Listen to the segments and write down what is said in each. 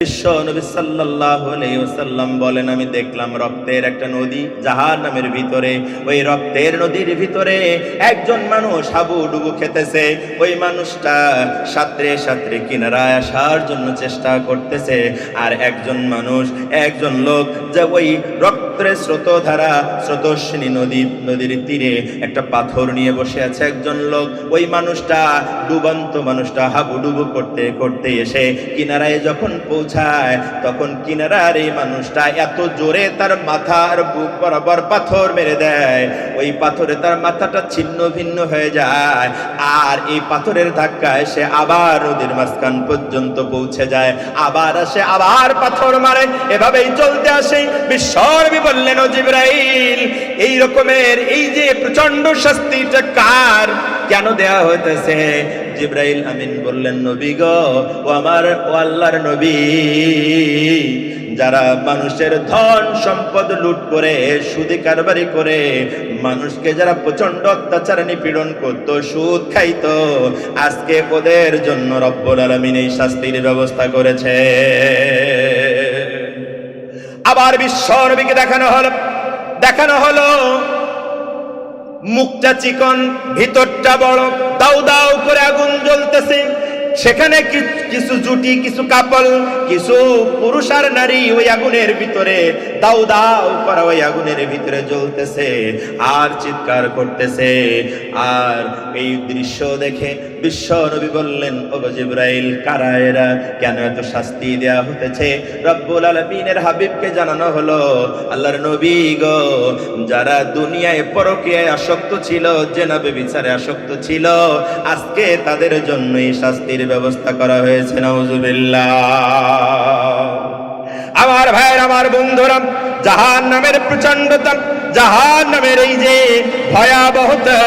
বিশ্ব নবী সাল্লাল্লাহু আলাইহি ওয়াসাল্লাম বলেন, আমি দেখলাম রক্তের একটা নদী জাহান্নামের ভিতরে। ওই রক্তের নদীর ভিতরে একজন মানুষ হাবুডুবু খেতেছে। ওই মানুষটা সাঁতরে সাঁতরে কিনারায় আসার জন্য চেষ্টা করতেছে। আর একজন লোক যে ওই রক্তের স্রোতধারা স্রোতস্বিনী নদীর তীরে একটা পাথর নিয়ে বসে আছে একজন লোক। ওই মানুষটা মানুষটা হাবুডুবু করতে করতে এসে কিনারায় যখন পৌঁছায়, তখন কিনারার এই মানুষটা এত জোরে তার মাথার বুক বরাবর পাথর মেরে দেয়, ওই পাথরে তার মাথাটা ছিন্ন ভিন্ন হয়ে যায়। আর এই পাথরের ধাক্কায় সে আবার নদীর মাঝখান পর্যন্ত পৌঁছে যায়, আবার আসে, আবার পাথর মারে, এভাবেই চলতে আসে। বিশ্বনবী বললেন, ও জিবরাইল, এই রকমের এই যে প্রচন্ড শাস্তিটা কার, কেন দেয়া হইতেছে? জিবরাইল আমিন বললেন, নবী গো, ও আল্লাহর নবী, যারা মানুষের ধন সম্পদ লুট করে, সুদী কারবারি করে, মানুষকে যারা প্রচন্ড অত্যাচার নিপীড়ন করত, সুদ খাইতো, আজকে ওদের জন্য রব্বুল আলামিন এই শাস্তির ব্যবস্থা করেছে। আবার বিশ্বনবীকে দেখানো হলো মুখটা চিকন, ভিতরটা বড়, দাউ দাউ করে আগুন জ্বলতেছে। সেখানে কিছু জুটি, কিছু কাপল, কিছু পুরুষ আর নারী ওই আগুনের ভিতরে দাউ দাউ করা ওই আগুনের ভিতরে জ্বলতেছে আর চিৎকার করতেছে। আর এই দৃশ্য দেখে বিশ্ব নবী বললেন, ও জিবরাইল, কারা এরা, কেন এত শাস্তি দেয়া হতেছে? রব্বুল আলামিনের হাবিবকে জানানো হলো, আল্লাহর নবী গো, যারা দুনিয়ায় পরকীয়ায় আসক্ত ছিল, জেনা ব্যভিচারে আসক্ত ছিল, আজকে তাদের জন্য এই শাস্তির ব্যবস্থা করা হয়েছে। নাউজুবিল্লাহ। আমার ভাইয়ের, আমার বন্ধুরা, জাহান্নামের প্রচন্ডতা, জাহান্নামের এই যে ভয়াবহতা,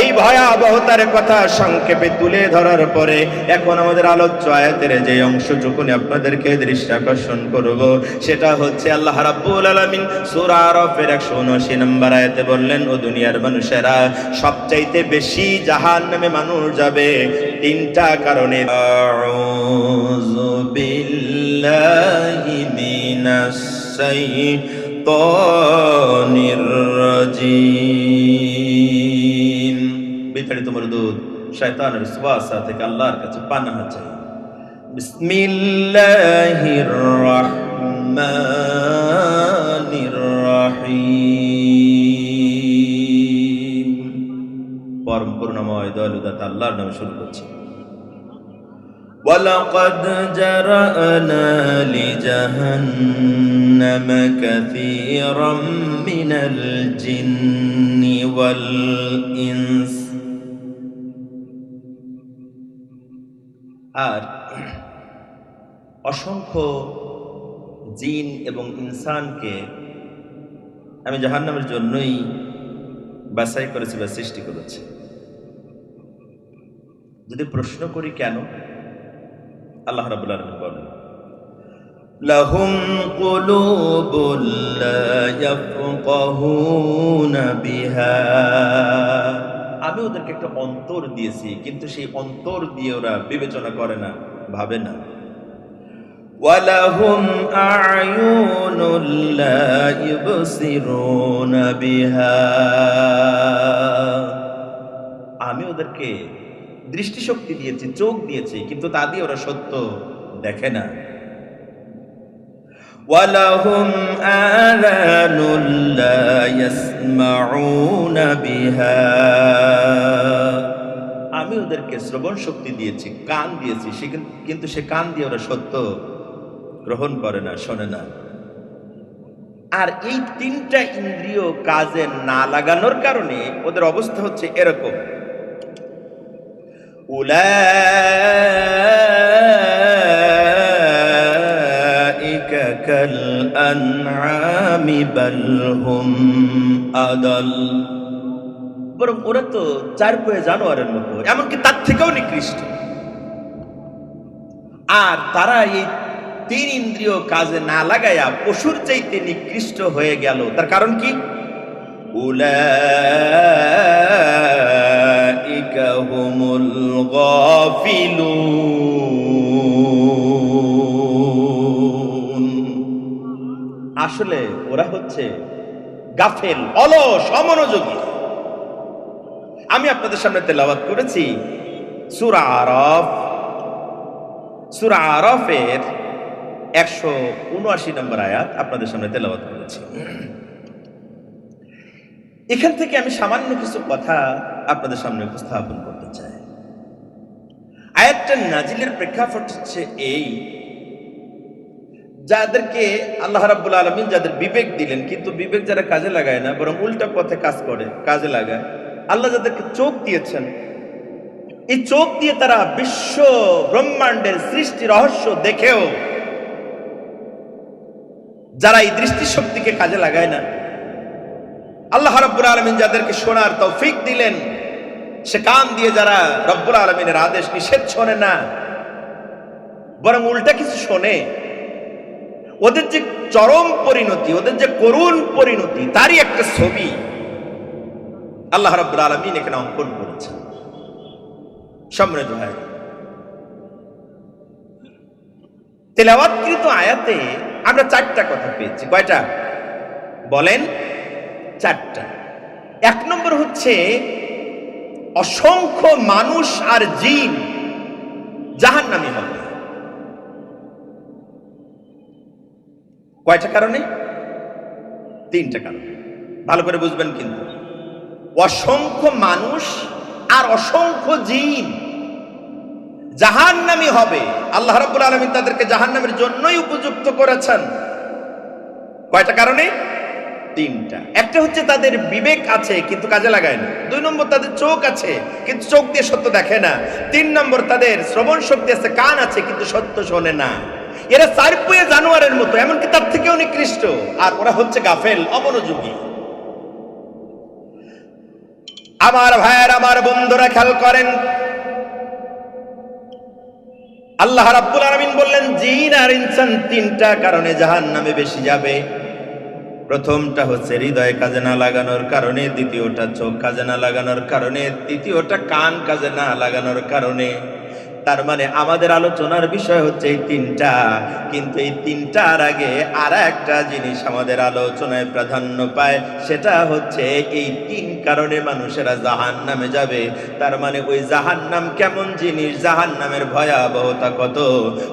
এই ভয়াবহতার কথা সংক্ষেপে তুলে ধরার পরে এখন আমাদের আলোচ্য আয়াতের যে অংশটুকু আপনাদেরকে দৃষ্টি আকর্ষণ করব, সেটা হচ্ছে আল্লাহ রাব্বুল আলামিন সূরা আরাফের 179 নম্বর আয়াতে বললেন, ও দুনিয়ার মানুষেরা, সবচাইতে বেশি জাহান্নামে মানুষ যাবে তিনটা কারণে। আউযু বিল্লাহি মিনাস শাইতানির রাজিম। বিতাড়িত মরদুদ শয়তানের ওয়াসওয়াসা থেকে আল্লাহর কাছে পানাহ চাই। বিসমিল্লাহির রাহমানির রাহিম। পরম করুণাময় দয়ালু দাতা আল্লাহর নামে শুরু করছি। وَلَقَدْ جَرَأْنَا لِجَهَنَّمَ كَثِيرًا مِنَ الْجِنِّ وَالْإِنسِ। আর অসংখ্য জিন এবং ইনসানকে আমি জাহান্নামের জন্যই বাছাই করেছি বা সৃষ্টি করেছি। যদি প্রশ্ন করি কেন, আল্লাহ রাব্বুল আলামিন বলেন, লাহুম কুলুবুন লা ইয়াফকাহুনা বিহা। আমি ওদেরকে একটা অন্তর দিয়েছি, কিন্তু সেই অন্তর দিয়ে ওরা বিবেচনা করে না, ভাবে না। ওয়ালাহুম আ'য়ুনুন লা ইবসিরুনা বিহা। আমি ওদেরকে দৃষ্টিশক্তি দিয়েছি, চোখ দিয়েছি, কিন্তু তা দিয়ে ওরা সত্য দেখে না। ওয়ালাহুম আযানুন লা ইয়াসমাউনা বিহা। আমি ওদেরকে শ্রবণ শক্তি দিয়েছি, কান দিয়েছি, কিন্তু সে কান দিয়ে ওরা সত্য গ্রহণ করে না, শোনে না। আর এই তিনটা ইন্দ্রিয় কাজে না লাগানোর কারণে ওদের অবস্থা হচ্ছে এরকম। উলাইকা কাল আনআমি বাল হুম আদাল। বরং ওরা তো চার পায়ে জানোয়ারের মতো, এমনকি তার থেকেও নিকৃষ্ট। আর তারা এই তিন ইন্দ্রিয় কাজে না লাগায়া পশুর চাইতে নিকৃষ্ট হয়ে গেল। তার কারণ কি? উলাইকা হুমুল গাফিলুন। আসলে ওরা হচ্ছে গাফেল, অলস, অমনোযোগী। আমি আপনাদের সামনে তেলাওয়াত করেছি সূরা আরাফ, সূরা আরাফের 179 নম্বর আয়াত আপনাদের সামনে তেলাওয়াত করেছি। এখান থেকে আমি সামান্য কিছু কথা আপনাদের সামনে উপস্থাপন করতে চাই। আয়াতটা নাজিলের প্রেক্ষাপট হচ্ছে এই, যাদেরকে আল্লাহ রাব্বুল আলামিন যাদের বিবেক দিলেন, কিন্তু বিবেক যারা কাজে লাগায় না বরং উল্টা পথে কাজ করে, কাজে লাগায়, আল্লাহ যাদেরকে চোখ দিয়েছেন, এই চোখ দিয়ে তারা বিশ্ব ব্রহ্মাণ্ডের সৃষ্টি রহস্য দেখেও যারা এই দৃষ্টিশক্তিকে কাজে লাগায় না, আল্লাহ রাব্বুল আলামিন যাদেরকে শোনার তৌফিক দিলেন, সে কান দিয়ে যারা রব্বুল আলামিনের আদেশ নিষেধ শোনে না বরং উল্টা কিছু শোনে, ওদের যে চরম পরিণতি, ওদের যে করুণ পরিণতি, তারই একটা ছবি আল্লাহ রাব্বুল আলামিন এখানে অঙ্কন করেছেন। সম্মানিত ভাই, তেলাওয়াতকৃত আয়াতে আমরা 4টা কথা পেয়েছি। কয়টা বলেন? 4টা। 1 নম্বর হচ্ছে অসংখ্য মানুষ আর জিন জাহান্নামী হবে। কয়টা কারণে? 3টা কারণে। ভালো করে বুঝবেন কিন্তু। অসংখ্য মানুষ আর অসংখ্য জিন জাহান্নামী হবে। আল্লাহ রাব্বুল আলামিন তাদেরকে জাহান্নামের জন্যই উপযুক্ত করেছেন। কয়টা কারণে? 3টা। একটা হচ্ছে তাদের বিবেক আছে কিন্তু কাজে লাগায় না। 2 নম্বর তাদের চোখ আছে কিন্তু চোখ দিয়ে সত্য দেখে না। 3 নম্বর তাদের শ্রবণ শক্তি আছে, কান আছে কিন্তু সত্য শোনে না। এরা চারপুয়ে জানোয়ারের মতো, এমনকি তার থেকেও নিকৃষ্ট। আর ওরা হচ্ছে গাফেল, অমনোযোগী। আমার ভাইয়ের, আমার বন্ধুরা খেয়াল করেন, আল্লাহ রাব্বুল আলামিন বললেন জিন আর ইনসান 3টা কারণে জাহান্নামে বেশি যাবে। প্রথমটা হচ্ছে হৃদয় কাজে না লাগানোর কারণে, দ্বিতীয়টা চোখ কাজে না লাগানোর কারণে, তৃতীয়টা কান কাজে না লাগানোর কারণে। তার মানে আমাদের আলোচনার বিষয় হচ্ছে এই 3টা, কিন্তু এই 3টার আগে আর একটা জিনিস আমাদের আলোচনায় প্রাধান্য পায়, সেটা হচ্ছে এই 3 কারণে মানুষেরা জাহান্নামে যাবে। তার মানে ওই জাহান্নাম কেমন জিনিস, জাহান্নামের ভয়াবহতা কত,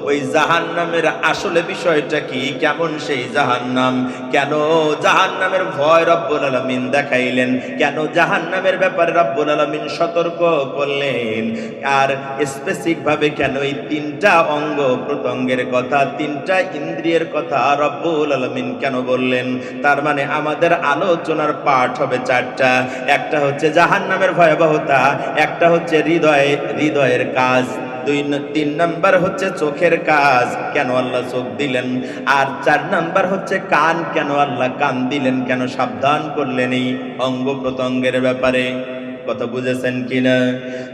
ওই জাহান্নামের আসলে বিষয়টা কি, কেমন সেই জাহান্নাম, কেন জাহান্নামের ভয় রব্বুল আলামিন দেখাইলেন, কেন জাহান্নামের ব্যাপারে রব্বুল আলামিন সতর্ক করলেন, আর স্পেসিফিক ভাবে কেন এই 3টা অঙ্গ প্রত্যঙ্গের কথা, 3টা ইন্দ্রিয়ের কথা রব্বুল আলামিন কেন বললেন। তার মানে আমাদের আলোচনার পাঠ হবে 4টা। একটা হচ্ছে জাহান্নামের ভয়াবহতা, একটা হচ্ছে হৃদয়ের কাজ, 3 নাম্বার হচ্ছে চোখের কাজ, কেন আল্লাহ চোখ দিলেন, আর 4 নাম্বার হচ্ছে কান, কেন আল্লাহ কান দিলেন, কেন সাবধান করলেন এই অঙ্গ প্রত্যঙ্গের ব্যাপারে। কথা বুঝেছেন কিনা?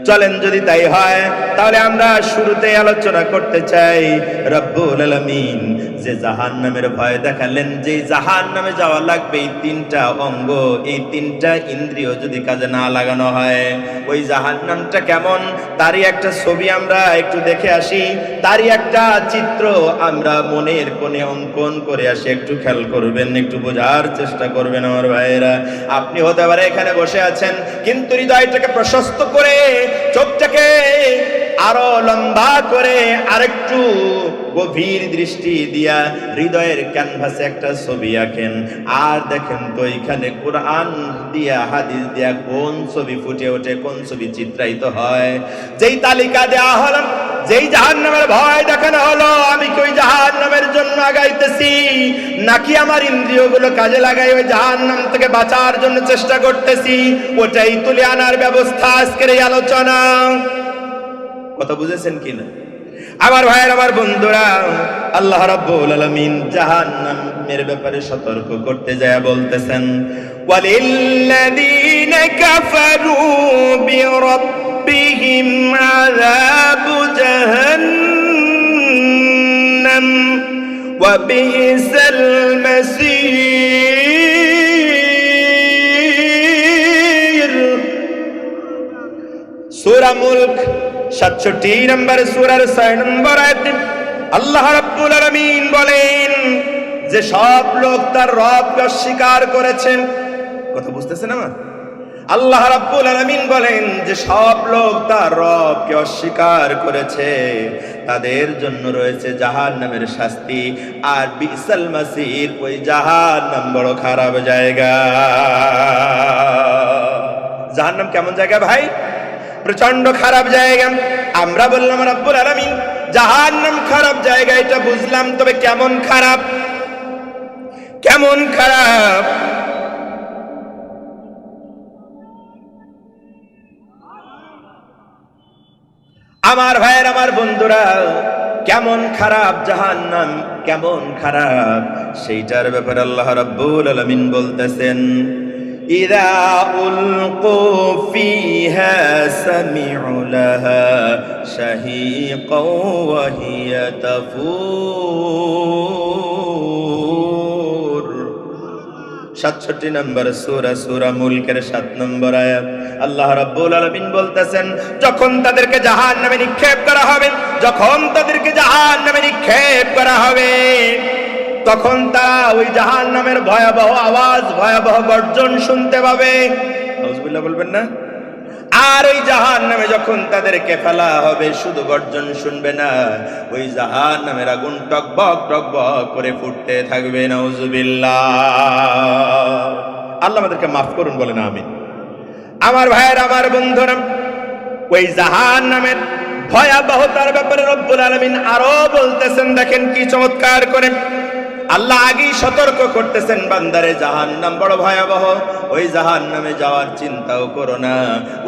চলেন যদি তাই হয় তাহলে আমরা শুরুতে আলোচনা করতে চাই রব্বুল আলামিন যে জাহান্নামের ভয় দেখালেন, যে জাহান্নামে যাওয়া লাগবে এই 3টা অঙ্গ, এই 3টা ইন্দ্রিয় যদি কাজে না লাগানো হয়, ওই জাহান্নামটা কেমন তারই একটা ছবি আমরা একটু দেখে আসি, তারই একটা চিত্র আমরা মনের কোণে অঙ্কন করে আসি। একটু খেয়াল করবেন, একটু বোঝার চেষ্টা করবেন আমার ভাইয়েরা। আপনি হতে পারে এখানে বসে আছেন, কিন্তু হৃদয়টাকে প্রশস্ত করে, চোখটাকে আরো লম্বা করে, আরেকটু গভীর দৃষ্টি দিয়া হৃদয়ের ক্যানভাসে একটা ছবি আঁকেন, আর দেখেন তো এখানে কোরআন দিয়া হাদিস দিয়া কোন ছবি ফুটে ওঠে, কোন ছবি চিত্রায়িত হয়। যেই তালিকা দেয়া হলো, যেই জাহান্নামের ভয় দেখানো হলো, আমি কি ওই জাহান্নামের জন্য আগাইতেছি, নাকি আমার ইন্দ্রিয়গুলো কাজে লাগাই ওই জাহান্নাম থেকে বাঁচার জন্য চেষ্টা করতেছি, ওটাই তুলে আনার ব্যবস্থা আজকের এই আলোচনা। কথা বুঝেছেন কিনা আমার ভাইয়ের, আমার বন্ধুরা? আল্লাহ রাব্বুল আলামিন জাহান্নামের ব্যাপারে সতর্ক করতে যায় বলতেছেন, ওয়ালিল্লাযীনা কাফারু বিরাব্বিহিম আযাবু জাহান্নাম ওয়া বিইসাল মাসীর। সূরা মুলক 67 নম্বর সূরার 6 নম্বর আয়াতে আল্লাহ রাব্বুল আলামিন বলেন, যে সব লোক তার রবকে অস্বীকার করেছেন। কথা বুঝতেছেন আমার? আল্লাহ রাব্বুল আলামিন বলেন যে সব লোক তার রবকে অস্বীকার করেছে, তাদের জন্য রয়েছে জাহান্নামের শাস্তি। আর বিসাল মাসির, ওই জাহান্নাম বড় খারাপ জায়গা। জাহান্নাম কেমন জায়গা ভাই? প্রচন্ড খারাপ জায়গা। আমরা বললাম রাব্বুল আলামিন জাহান্নাম খারাপ জায়গা, এটা বুঝলাম, তবে কেমন খারাপ? কেমন খারাপ? আমার ভাইয়ের, আমার বন্ধুরা, কেমন খারাপ জাহান্নাম, কেমন খারাপ, সেইটার ব্যাপারে আল্লাহ রাব্বুল আলামিন বলতেছেন, ইযা উলকু ফিহা সামি'ু লাহা শাহীকাও ওয়া হিয়া তাফুর। 67 নম্বর সূরা, সূরা মুলকের 7 নম্বর আয়াত। আল্লাহ রাব্বুল আলামিন বলতেছেন, যখন তাদেরকে জাহান্নামে নিক্ষেপ করা হবে, যখন তাদেরকে জাহান্নামে নিক্ষেপ করা হবে, তখন তারা ওই জাহান্নামের ভয়াবহ আওয়াজ, ভয়াবহ গর্জন শুনতে পাবে। নাউজুবিল্লাহ বলবেন না? আর ওই জাহান্নামে যখন তাদেরকে ফেলা হবে, শুধু গর্জন শুনবে না, ওই জাহান্নামের আগুন টকবক টকবক করে ফুটতে থাকবে। নাউজুবিল্লাহ। আল্লাহ আমাদেরকে মাফ করুন, বলেন আমিন। আমার ভাইয়ের, আমার বন্ধুরা, ওই জাহান্নামের ভয়াবহতার ব্যাপারে রব্বুল আলামিন আরো বলতেছেন, দেখেন কি চমৎকার করে। আল্লাহ আগেই সতর্ক করতেছেন, বান্দারে জাহান্নাম বড় ভয়াবহ, ওই জাহান্নামে যাওয়ার চিন্তাও করো না,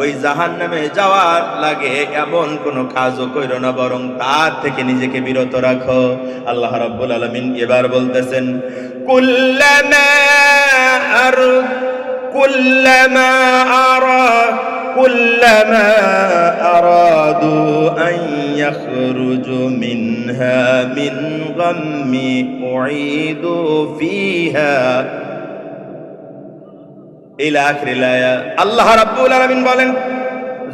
ওই জাহান্নামে যাওয়ার লাগে এমন কোনো কাজও করো না, বরং তার থেকে নিজেকে বিরত রাখো। আল্লাহ রাব্বুল আলামিন এবার বলতেছেন, কুল্লামা أرادوا أن يخرجوا منها من غم أعيدوا فيها إلى آخر الآية। আল্লাহ রাব্বুল আলামিন বলেন,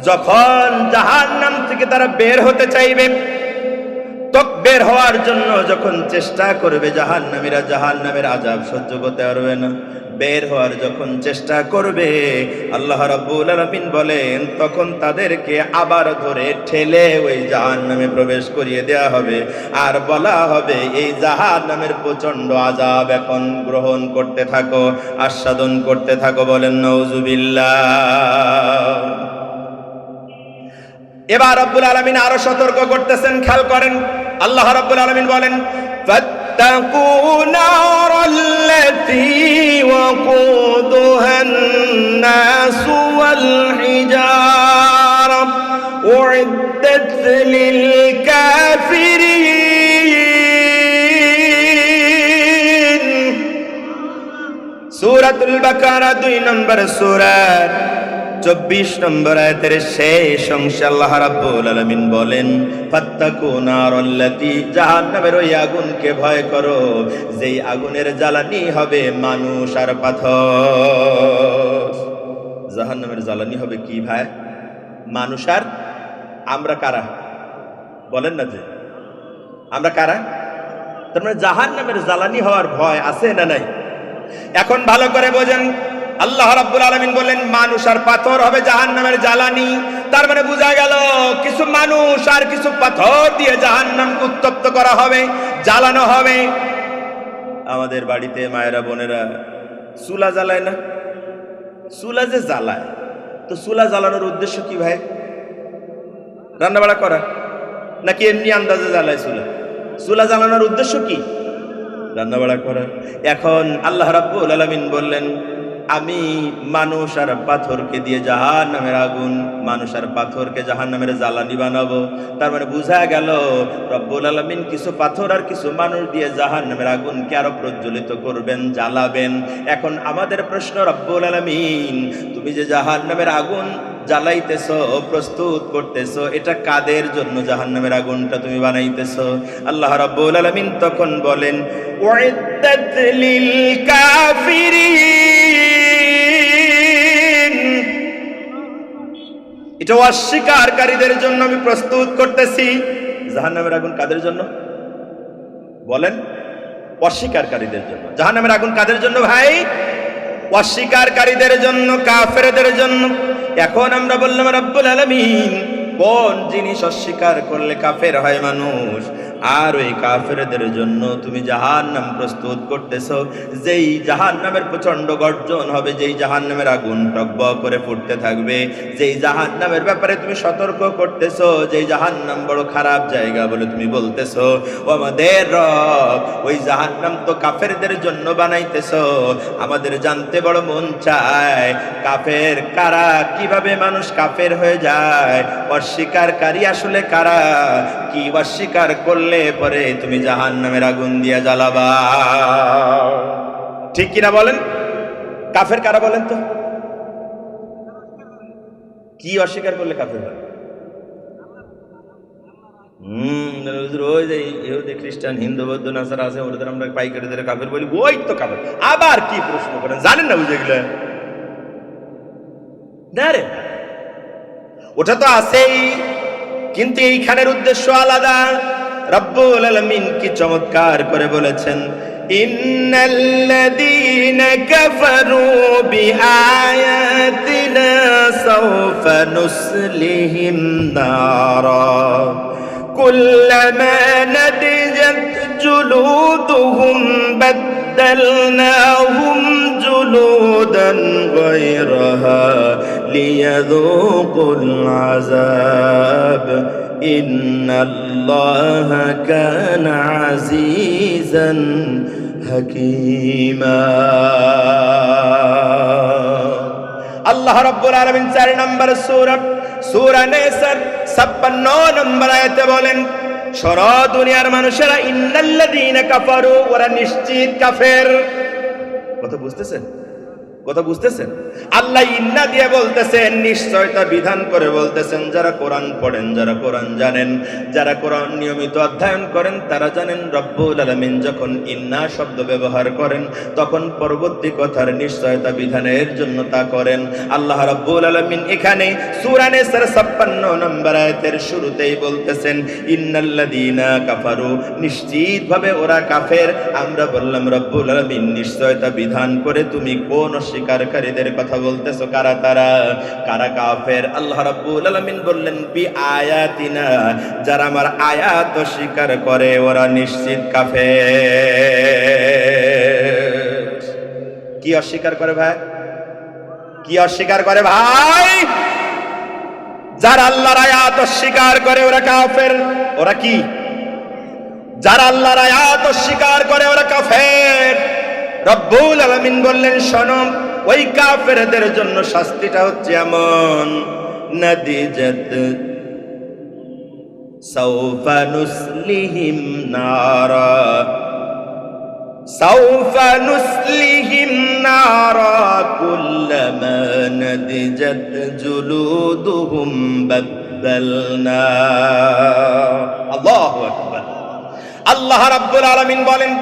যখন জাহান্নাম থেকে তারা বের হতে চাইবে, তো বের হওয়ার জন্য যখন চেষ্টা করবে, জাহান্নামীরা জাহান্নামের আযাব সহ্য করতে পারবে না, বের হওয়ার যখন চেষ্টা করবে, আল্লাহ রাব্বুল আলামিন বলেন, তখন তাদেরকে আবার ধরে ঠেলে ওই জাহান্নামে প্রবেশ করিয়ে দেয়া হবে, আর বলা হবে, এই জাহান্নামের প্রচন্ড আযাব এখন গ্রহণ করতে থাকো, আস্বাদন করতে থাকো। বলেন নাউজুবিল্লাহ। এবার রব্বুল আলামিন আরো সতর্ক করতেছেন, খেয়াল করেন। আল্লাহ রাব্বুল আলামিন বলেন, ফাত্তাকু নারাল্লাতী ওয়াকুদুহান নাসু ওয়াল হিজারা উইদ্দাত লিল কাফিরিন। সূরাতুল বাকারা 2 নম্বর সূরা 24 নম্বর আয়াতের শেষ অংশে আল্লাহ রাব্বুল আলামিন বলেন, ফাত্তাকু নারাল্লাতী, জাহান্নামের ওই আগুনকে ভয় করো, যেই আগুনের জ্বালানি হবে মানুষ আর পাথর। জাহান্নামের জ্বালানি হবে কি ভাই? মানুষ আর আমরা কারা? বলেন না যে আমরা কারা? তার মানে জাহান্নামের জ্বালানি হওয়ার ভয় আছে না নাই? এখন ভালো করে বোঝেন। আল্লাহ রাব্বুল আলামিন বলেন, মানুষ আর পাথর হবে জাহান্নামের জ্বালানি। তার মানে বোঝা গেল, কিছু মানুষ আর কিছু পাথর দিয়ে জাহান্নামকে উত্তপ্ত করা হবে, জ্বালানো হবে। আমাদের বাড়িতে মায়েরা বোনেরা চুলা জ্বালায় না? চুলা যে জ্বালায়, তো চুলা জ্বালানোর উদ্দেশ্য কি ভাই? রান্না বাড়া করা নাকি এমনি আন্দাজে জ্বালায় চুলা? চুলা জ্বালানোর উদ্দেশ্য কি? রান্না বাড়া করা। এখন আল্লাহ রাব্বুল আলামিন বললেন, আমি মানুষ আর পাথরকে দিয়ে জাহান্নামের আগুন, মানুষ আর পাথরকে জাহান্নামের জ্বালানি বানাবো। তার মানে বোঝা গেল, রব্বুল আলামিন কিছু পাথর আর কিছু মানুষ দিয়ে জাহান্নামের আগুনকে আরো প্রজ্বলিত করবেন, জ্বালাবেন। এখন আমাদের প্রশ্ন, রব্বুল আলামিন, তুমি যে জাহান্নামের আগুন জ্বালাইতেছো, প্রস্তুত করতেছো, এটা কাদের জন্য জাহান্নামের আগুনটা তুমি বানাইতেছো? আল্লাহ রাব্বুল আলামিন তখন বলেন, উইদ্দাত লিল কাফিরিন, এটা অস্বীকারীদের জন্য আমি প্রস্তুত করতেছি। জাহান্নামের আগুন কাদের জন্য বলেন? অস্বীকারীদের জন্য। জাহান্নামের আগুন কাদের জন্য ভাই? অস্বীকারীদের জন্য, কাফেরদের জন্য। এখন আমরা বললাম রব্বুল আলামিন কোন জিনিস অস্বীকার করলে কাফের হয় মানুষ, আর ওই কাফেরদের জন্য তুমি জাহান্নাম প্রস্তুত করতেছো, যেই জাহান্নামের প্রচন্ড গর্জন হবে, যেই জাহান্নামের আগুন টকবক করে ফুটতে থাকবে, যেই জাহান্নামের ব্যাপারে তুমি সতর্ক করতেছো, যেই জাহান্নাম বড় খারাপ জায়গা বলে তুমি বলতেছো, ও আমাদের রব ওই জাহান্নাম তো কাফেরদের জন্য বানাইতেছো। আমাদের জানতে বড় মন চায় কাফের কারা, কিভাবে মানুষ কাফের হয়ে যায়, অস্বীকারী আসলে কারা, কি অস্বীকার করলে পরে তুমি জাহান্নামের আগুন দিয়ে জ্বালাবা। ঠিক কিনা বলেন? কাফের কারা বলেন তো? কি অস্বীকার করলে কাফের হয়? ওই যে ইহুদি খ্রিস্টান হিন্দু বৌদ্ধ নাসারা আছে, ওদের আমরা পাইকারিদের কাফের বলি, ওই তো কাফের। আবার কি প্রশ্ন করেন জানেন না? বুঝে গেলে না রে, ওটা তো আছেই, কিন্তু এইখানের উদ্দেশ্য আলাদা। রব্বুল আলামিন কি চমৎকার করে বলেছেন, ইন্নাল্লাযীনা কাফারু বিআয়াতিনা সাওফা নুসলিহিম নারা কুল্লামা নাদিজাত জুলুদুহুম বাদদালনাহুম জুলুদান গায়রাহা লিয়াযুকুল আযাব ইন্নাল্লাহা কানা আজিজান হাকীমা। আল্লাহ রাব্বুল আলামিন 4 নম্বর সূরা নিসার 56 নম্বর আয়াতে বলেন, সারা দুনিয়ার মানুষেরা ইন্নাল্লাযীনা কাফারু, ওরা নিশ্চিত কাফের। কথা বুঝতেছেন? কথা বুঝতেছেন? আল্লাহ ইন্না দিয়ে বলতেছেন, নিশ্চয়তা বিধান করে বলতেছেন। যারা কোরআন পড়েন, যারা কোরআন জানেন, যারা কোরআন নিয়মিত অধ্যয়ন করেন, তারা জানেন রব্বুল আলামিন যখন ইন্না শব্দ ব্যবহার করেন তখন পরবর্তী কথার নিশ্চয়তা বিধানের জন্য তা করেন। আল্লাহ রব্বুল আলামিন এখানে সূরা নিসার 56 নম্বর আয়াতের শুরুতেই বলতেছেন, ইন্নাল্লাযীনা কাফারু, নিশ্চিতভাবে ওরা কাফের। আমরা বললাম রব্বুল আলামিন নিশ্চয়তা বিধান করে তুমি কোন অস্বীকারীদের কথা বলতেছো? কারা তারা, কারা কাফের? আল্লাহ রাব্বুল আলামিন বললেন বি আয়াতিনা, যারা আমার আয়াত অস্বীকার করে ওরা নিশ্চিত কাফের। কি অস্বীকার করে ভাই? কি অস্বীকার করে ভাই? যারা আল্লাহর আয়াত অস্বীকার করে ওরা কাফের। ওরা কি? যারা আল্লাহর আয়াত অস্বীকার করে ওরা কাফের। রব্বুল আলামিন বললেন, শোনো, ওই কাফেরদের জন্য শাস্তিটা হচ্ছে এমন, নাদিজাত সাওফা নুসলিহিম নারা, সাওফা নুসলিহিম নারা কুল্লামা নাদিজাত জুলুদুহুম বাদদালনা। আল্লাহু আকবার। আল্লাহ রাব্বুল আলামিন বলেন,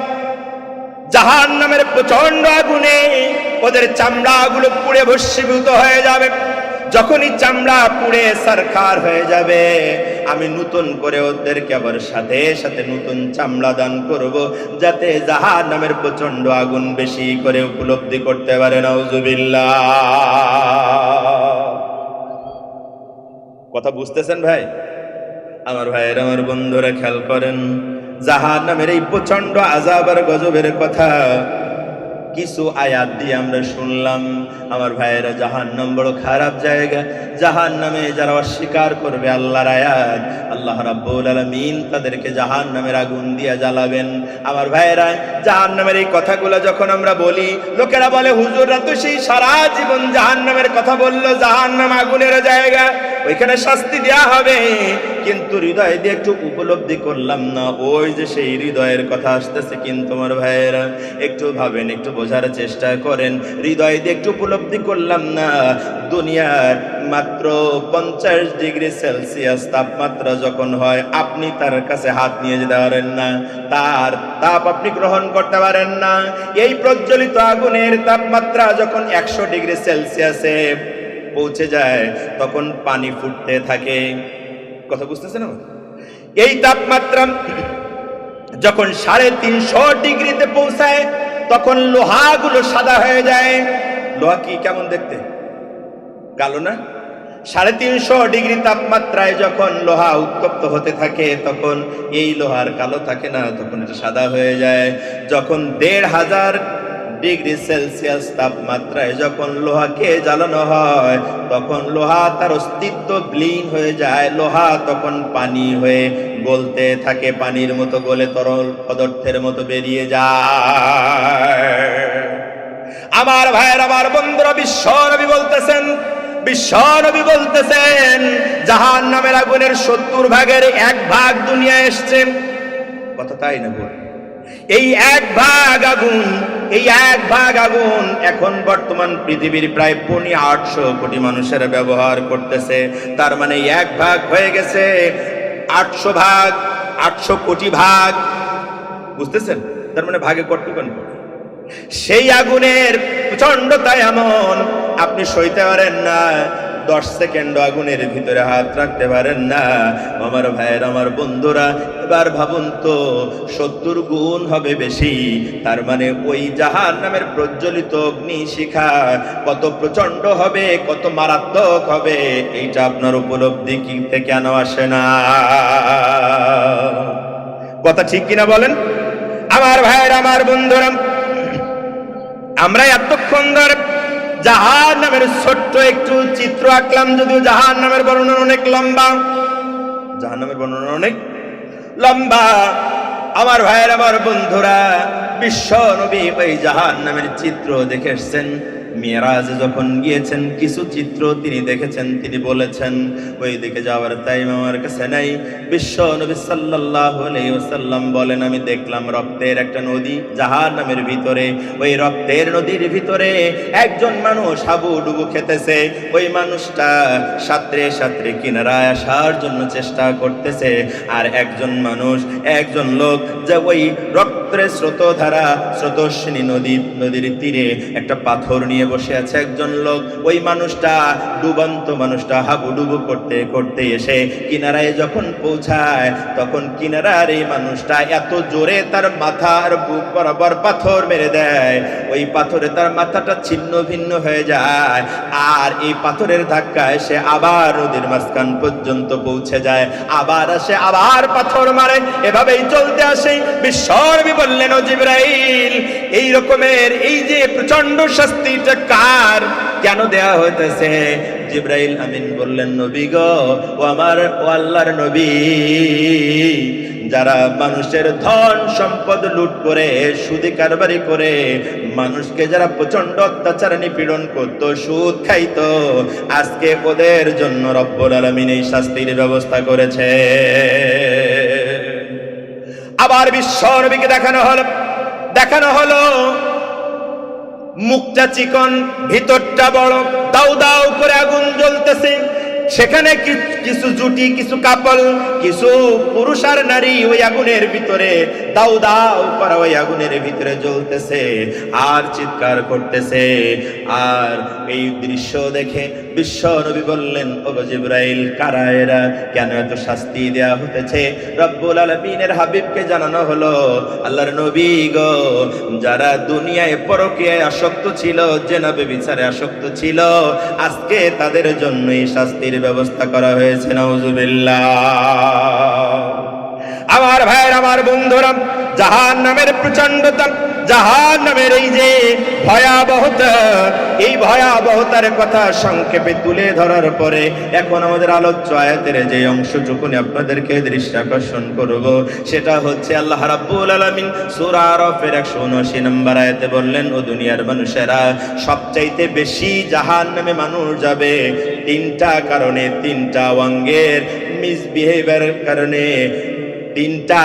জাহান্নামের প্রচন্ড আগুনে ওদের চামড়াগুলো পুড়ে ভস্মীভূত হয়ে যাবে। যখনই চামড়া পুড়ে সারখার হয়ে যাবে, আমি নতুন করে ওদেরকে আবার সাথে সাথে নতুন চামড়া দান করব, যাতে জাহান্নামের প্রচন্ড আগুন বেশি করে উপলব্ধি করতে পারে। নাউজুবিল্লাহ। কথা বুঝতেছেন ভাই? আমার ভাইয়ের, আমার বন্ধুরা খেয়াল করেন, জাহান্নামের এই প্রচন্ড আযাব আর গজবের কথা কিছু আয়াত দিয়ে আমরা শুনলাম। আমার ভাইয়েরা, জাহান্নাম বড় খারাপ জায়গা। জাহান্নামে যারা অস্বীকার করবে আল্লাহর আয়াত, আল্লাহ রাব্বুল আলামিন তাদেরকে জাহান্নামের আগুন দিয়ে জ্বালাবেন। আমার ভাইয়েরা, জাহান্নামের এই কথাগুলো যখন আমরা বলি, লোকেরা বলে হুজুররা তো সেই সারা জীবন জাহান্নামের কথা বললো, জাহান্নাম আগুনের জায়গা, ওইখানে শাস্তি দেয়া হবে, কিন্তু হৃদয় দিয়ে একটু উপলব্ধি করলাম না। ওই যে সেই হৃদয়ের কথা আসতেছে। কিন্তু আমার ভাইয়েরা, একটু ভাবেন, একটু বোঝার চেষ্টা করেন, হৃদয় দিয়ে একটু উপলব্ধি করলাম না। দুনিয়ার মাত্র 50 ডিগ্রি সেলসিয়াস তাপমাত্রা যখন হয়, আপনি তার কাছে হাত নিয়ে যেতে পারেন না, তার তাপ আপনি গ্রহণ করতে পারেন না। এই প্রজ্বলিত আগুনের তাপমাত্রা যখন 100 ডিগ্রি সেলসিয়াসে পৌঁছে যায়, তখন পানি ফুটতে থাকে। কথা বুঝতেছেন? এই তাপমাত্রা যখন 350 ডিগ্রিতে পৌঁছায় তখন লোহাগুলো সাদা হয়ে যায়। লোহা কি কেমন দেখতে, কালো না? 350 ডিগ্রি তাপমাত্রায় যখন লোহা উত্তপ্ত হতে থাকে তখন এই লোহার কালো থাকে না, তখন এটা সাদা হয়ে যায়। যখন 1500 ডিগ্রি সেলসিয়াস তাপমাত্রায় যখন লোহাকে জ্বালানো হয় তখন লোহা তার অস্তিত্ব বিলীন হয়ে যায়। লোহা তখন পানি হয়ে গলতে থাকে, পানির মতো গলে তরল পদার্থের মতো বেরিয়ে যায়। আমার ভাইয়ের, আমার বন্ধুরা, বিশ্বনবী বলতেছেন জাহান্নামের আগুনের 70 ভাগের 1 ভাগ দুনিয়ায় এসছে। কথা তাই না বল? এই 1 ভাগ আগুন এখন বর্তমান পৃথিবীর প্রায় 800 কোটি মানুষের ব্যবহার করতেছে। তার মানে 1 ভাগ হয়ে গেছে 800 ভাগ, 800 কোটি ভাগ। বুঝতেছেন? তার মানে ভাগে কতটুকুন? সেই আগুনের প্রচন্ডতা এমন আপনি সইতে পারেন না, 10 সেকেন্ড আগুনের ভিতরে হাত রাখতে পারেন না। আমার ভাইয়ের, আমার বন্ধুরা, এবার ভাবুন তো 70 গুণ হবে বেশি। তার মানে ওই জাহান্নামের প্রজ্বলিত অগ্নিশিখা কত প্রচন্ড হবে, কত মারাত্মক হবে, এইটা আপনার উপলব্ধি কি কেন আসে না? কথা ঠিক কিনা বলেন? আমার ভাইয়ের, আমার বন্ধুরা, আমরা এতক্ষণ ধরে জাহান্নামের ছোট্ট একটু চিত্র আঁকলাম, যদিও জাহান্নামের বর্ণনা অনেক লম্বা। আমার ভাইয়ের, আমার বন্ধুরা, বিশ্ব নবী ওই জাহান্নামের চিত্র দেখে এসেছেন। মিরাজে যখন গিয়েছেন কিছু চিত্র তিনি দেখেছেন, তিনি বলেছেন ওই দিকে যাওয়ার টাইম আমার কাছে নাই। বিশ্ব নবী সাল্লাল্লাহু আলাইহি ওয়াসাল্লাম বলেন, আমি দেখলাম রক্তের একটা নদী জাহান্নামের ভিতরে। ওই রক্তের নদীর ভিতরে একজন মানুষ হাবুডুবু খেতেছে। ওই মানুষটা সাঁতরে কিনারায় আসার জন্য চেষ্টা করতেছে। আর একজন লোক যে ওই রক্তের স্রোতস্বিনী নদীর তীরে একটা পাথর নিয়ে বসে আছে একজন লোক। ওই মানুষটা হাবুডুবু করতে এসে কিনারায় যখন পৌঁছায় তখন কিনারার এই মানুষটা এত জোরে তার মাথার বুক বরাবর পাথর মেরে দেয়, ওই পাথরে তার মাথাটা ছিন্ন ভিন্ন হয়ে যায়। আর এই পাথরের ধাক্কায় সে আবার নদীর মাঝখান পর্যন্ত পৌঁছে যায়, আবার আসে, আবার পাথর মারে, এভাবেই চলতে আসে। বিশ্বনবী বললেন, ও জিবরাইল, এই রকমের এই যে প্রচন্ড শাস্তিটা কার, কেন দেয়া হইতেছে? জিবরাইল আমিন বললেন, নবী গো, ও আল্লাহর নবী, যারা মানুষের ধন সম্পদ লুট করে, সুদী কারবারি করে, মানুষকে যারা প্রচন্ড অত্যাচার নিপীড়ন করত, সুদ খাইতো, আজকে ওদের জন্য রব্বুল আলামিন এই শাস্তির ব্যবস্থা করেছে। আবার বিশ্বনবীকে দেখানো হলো মুখটা চিকন, ভিতরটা বড়, দাউ দাউ করে আগুন জ্বলতেছে। সেখানে কিছু জুটি, কিছু কাপল, কিছু পুরুষ আর নারী ওই আগুনের ভিতরে দাউ দাউ করে ওই আগুনের ভিতরে জ্বলতেছে আর চিৎকার করতেছে। আর এই দৃশ্য দেখে বিশ্ব নবী বললেন, ও জিবরাইল, কারা এরা, কেন এত শাস্তি দেয়া হতেছে? রব্বুল আলামিনের হাবিবকে জানানো হলো, আল্লাহর নবী গো, যারা দুনিয়ায় পরকীয়ায় আসক্ত ছিল, জেনা ব্যভিচারে আসক্ত ছিল, আজকে তাদের জন্য এই শাস্তির ব্যবস্থা করা হয়েছে। নাউজুবিল্লাহ। আমার ভাইয়ের, আমার বন্ধুরা, জাহান্নামের প্রচন্ডতা, জাহান্নামের এই যে ভয়াবহতা, এই ভয়াবহতার কথা সংক্ষেপে তুলে ধরার পরে এখন আমাদের আলোচ্য আয়াতের যে অংশটুকুনি আপনাদেরকে দৃষ্টি আকর্ষণ করব, সেটা হচ্ছে আল্লাহ রাব্বুল আলামিন সূরা আরাফের 179 নম্বর আয়াতে বললেন, ও দুনিয়ার মানুষেরা, সবচাইতে বেশি জাহান্নামে মানুষ যাবে 3টা কারণে, 3টা অঙ্গের মিসবিহেভিয়ারের কারণে, 3টা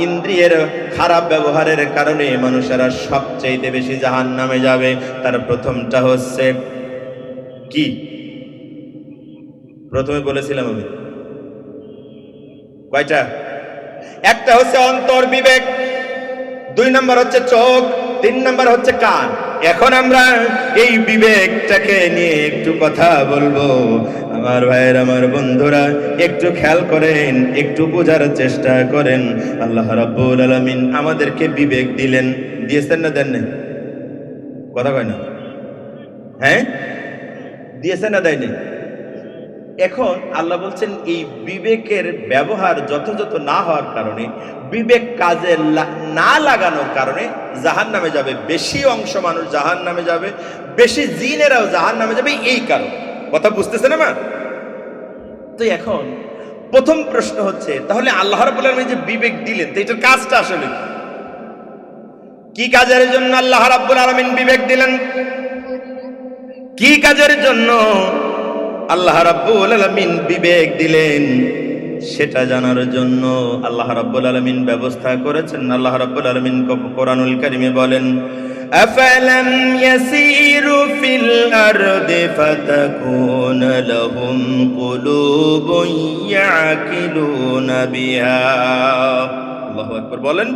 ইন্দ্রিয়ের খারাপ ব্যবহারের কারণে মানুষেরা সবচেয়ে বেশি জাহান্নামে যাবে। তার প্রথমটা হচ্ছে কি? প্রথমে বলেছিলাম আমি কয়টা? একটা হচ্ছে অন্তর বিবেক, 2 নম্বর হচ্ছে চোখ, 3 নম্বর হচ্ছে কান। এখন আমরা এই বিবেকটাকে নিয়ে একটু কথা বলবো। আমার ভাইয়ের, আমার বন্ধুরা, একটু খেয়াল করেন, একটু বোঝার চেষ্টা করেন। আল্লাহ রাব্বুল আলামিন আমাদেরকে বিবেক দিলেন, দিয়েছেন না দেন নাই? কথা কয় না? হ্যাঁ, দিয়েছেন না দেয়নি? এখন আল্লাহ বলছেন এই বিবেকের ব্যবহার যথাযথ না হওয়ার কারণে, বিবেক কাজে না লাগানোর কারণে জাহান্নামে যাবে বেশি অংশ মানুষ, জাহান্নামে যাবে বেশি, জিনেরাও জাহান্নামে যাবে এই কারণে। কথা বুঝতেছেন আমার? তো এখন প্রথম প্রশ্ন হচ্ছে, তাহলে আল্লাহ রাব্বুল আলামিন যে বিবেক দিলেন, তো এটার কাজটা আসলে কি? কাজের জন্য আল্লাহ রাব্বুল আলামিন বিবেক দিলেন? কি কাজের জন্য আল্লাহ রাব্বুল আলামিন বিবেক দিলেন? সেটা জানার জন্য আল্লাহ রাব্বুল আলামিন ব্যবস্থা করেছেন। আল্লাহ রাব্বুল আলামিন কোরআনুল কারীমে বলেন, আফালাম ইয়াসিরু ফিল আরদি ফাতাকুনা লাহুম কুলুবুন ইয়াকিলুনা বিহা। আল্লাহু আকবার বলেন।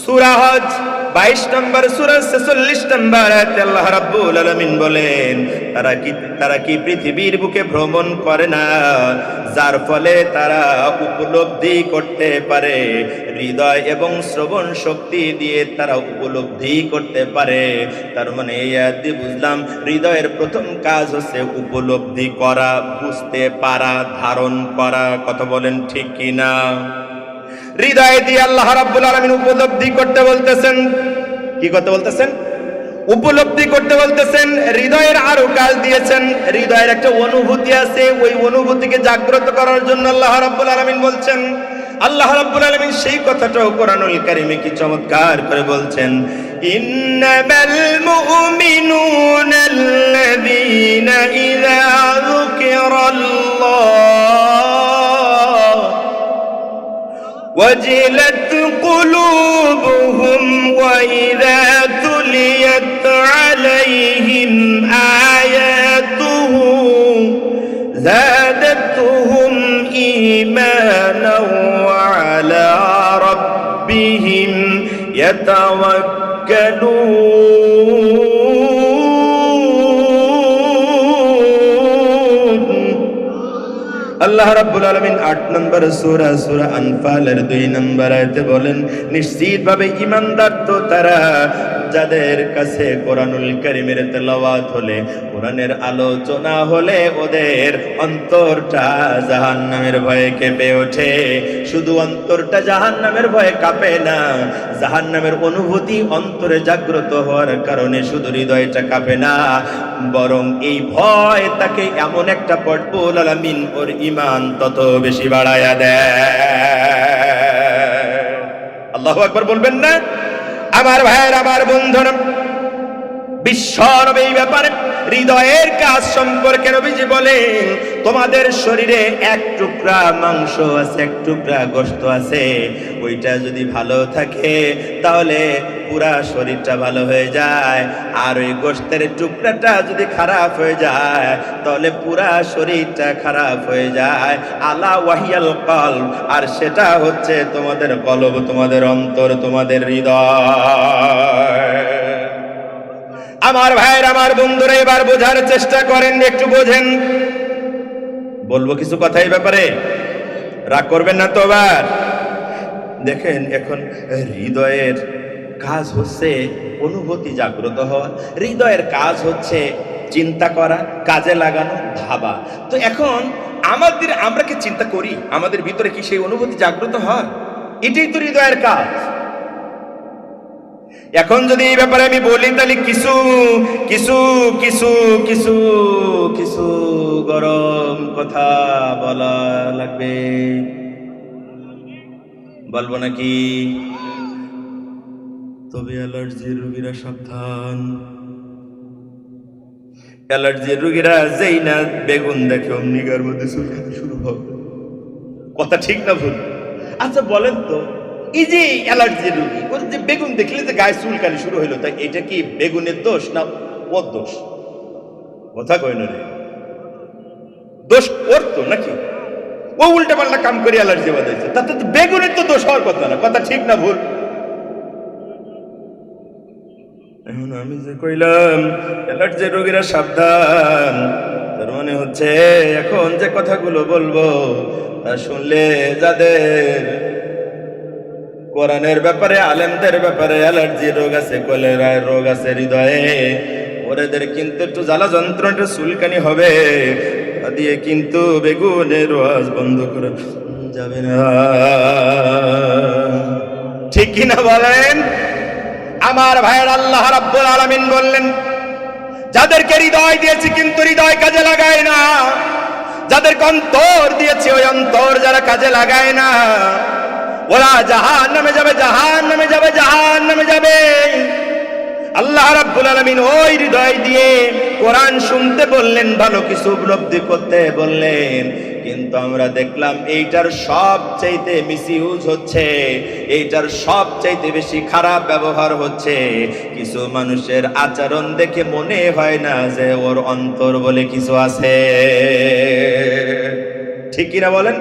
সূরা হজ 22 নম্বর সূরা 46 নম্বর আয়াতে আল্লাহ রাব্বুল আলামিন বলেন, তারা কি পৃথিবীর বুকে ভ্রমণ করে না, যার ফলে তারা উপলব্ধি করতে পারে, হৃদয় এবং শ্রবণ শক্তি দিয়ে তারা উপলব্ধি করতে পারে। তার মানে এই আয়াত দিয়ে বুঝলাম হৃদয়ের প্রথম কাজ হচ্ছে উপলব্ধি করা, বুঝতে পারা, ধারণ করা। কথা বলেন ঠিক কিনা? হৃদয় দিয়ে আল্লাহ রাব্বুল আলামিন উপলব্ধি করতে বলতেছেন। কি করতে বলতেছেন? উপলব্ধি করতে বলতেছেন। হৃদয়ের আরো কাজ দিয়েছেন। হৃদয়ের একটা অনুভূতি আছে, ওই অনুভূতিকে জাগ্রত করার জন্য আল্লাহ রাব্বুল আলামিন বলছেন। আল্লাহ রাব্বুল আলামিন সেই কথাটাও কোরআনুল কারীমে কি চমৎকার করে বলছেন, ইন্নামাল মুমিনুনা আল্লাযীনা ইযা যুকিরাল্লাহ وجلت قلوبهم وإذا تليت عليهم آياته زادتهم إيمانا وعلى ربهم يتوكلون। আল্লাহ রাব্বুল আলামিন 8 নম্বর সূরা আনফালের 2 নম্বর আয়াতে বলেন, নিশ্চিতভাবে ঈমানদার তো তারা যাদের কাছে কোরআনুল কারীমের তেলাওয়াত হলে, কোরআনের আলোচনা হলে ওদের অন্তরটা জাহান্নামের ভয়ে কেঁপে ওঠে। শুধু অন্তরটা জাহান্নামের ভয়ে কাঁপে না, জাহান্নামের অনুভূতি অন্তরে জাগ্রত হওয়ার কারণে শুধু হৃদয়টা কাঁপে না, বরং এই ভয় তাকে এমন একটা রব্বুল আলামিন ওর ঈমান তত বেশি বাড়ায়া দেয়। আল্লাহু আকবার বলবেন না? আমার ভাইয়ের, আমার বন্ধুরা, বিশ্বনবী এই ব্যাপারে হৃদয়ের কাজ সম্পর্কে নবীজি বলেন, তোমাদের শরীরে এক টুকরা মাংস আছে, এক টুকরা গোশত আছে, ওইটা যদি ভালো থাকে তাহলে পুরা শরীরটা ভালো হয়ে যায়, আর ওই গোশতের টুকরাটা যদি খারাপ হয়ে যায় তাহলে পুরা শরীরটা খারাপ হয়ে যায়। আলা ওয়াহিয়াল কলব, আর সেটা হচ্ছে তোমাদের কলব, তোমাদের অন্তর, তোমাদের হৃদয়। আমার ভাইয়ের, আমার বন্ধুরা, এবার বোঝার চেষ্টা করেন, একটু বোঝেন। বলবো কিছু কথা এই ব্যাপারে, রাগ করবেন না তো? আবার দেখেন, এখন হৃদয়ের কাজ হচ্ছে অনুভূতি জাগ্রত হওয়া, হৃদয়ের কাজ হচ্ছে চিন্তা করা, কাজে লাগানো, ভাবা। তো এখন আমরা কি চিন্তা করি? আমাদের ভিতরে কি সেই অনুভূতি জাগ্রত হয়? এটাই তো হৃদয়ের কাজ। এখন যদি এই ব্যাপারে আমি বলি তাহলে কিছু কিছু কিছু কিছু কিছু গরম কথা বলা লাগবে। বলবো নাকি? তবে অ্যালার্জির রোগীরা সাবধান। অ্যালার্জির রোগীরা যেই না বেগুন দেখে অমনি গার মধ্যে চুলকানি শুরু হবে। কথা ঠিক না ভুল? আচ্ছা বলেন তো, এই যে অ্যালার্জির রোগী, ওর যে বেগুন দেখলে যে গায়ে চুলকানি শুরু হইলো, তাই এটা কি বেগুনের দোষ না ওর দোষ? কথা কই না রে, দোষ ওর তো নাকি? ও উল্টা পাল্টা কাম করে অ্যালার্জি বাঁধাইছে, তাতে তো বেগুনের তো দোষ হওয়ার কথা না। কথা ঠিক না ভুল? এখন আমি যে কইলাম অ্যালার্জি রোগীরা সাবধান, তার মানে হচ্ছে এখন যে কথাগুলো বলবো তা শুনলে যাদের কোরআনের ব্যাপারে, আলেমদের ব্যাপারে অ্যালার্জি রোগ আছে, কলেরার রোগ আছে হৃদয়ে, ওদের কিন্তু একটু জ্বালা যন্ত্রণা, চুলকানি হবে, তা দিয়ে কিন্তু বেগুনের রস বন্ধ করে যাবে না। ঠিক কিনা বলেন? আমার ভাইয়ের, আল্লাহ রাব্বুল আলামিন বললেন, যাদেরকে হৃদয় দিয়েছি কিন্তু হৃদয় কাজে লাগায় না, যাদেরকে অন্তর দিয়েছি ওই অন্তর যারা কাজে লাগায় না, ওরা জাহান্নামে যাবে, জাহান্নামে যাবে, জাহান্নামে যাবে। আল্লাহ রাব্বুল আলামিন ওই হৃদয় দিয়ে কোরআন শুনতে বললেন, ভালো কিছু উপলব্ধি করতে বললেন, কিন্তু আমরা দেখলাম এইটার সবচাইতে মিসইউজ হচ্ছে, এইটার সবচাইতে বেশি খারাপ ব্যবহার হচ্ছে। কিছু মানুষের আচরণ দেখে মনে হয় না যে ওর অন্তর বলে কিছু আছে। ঠিক কিনা বলেন?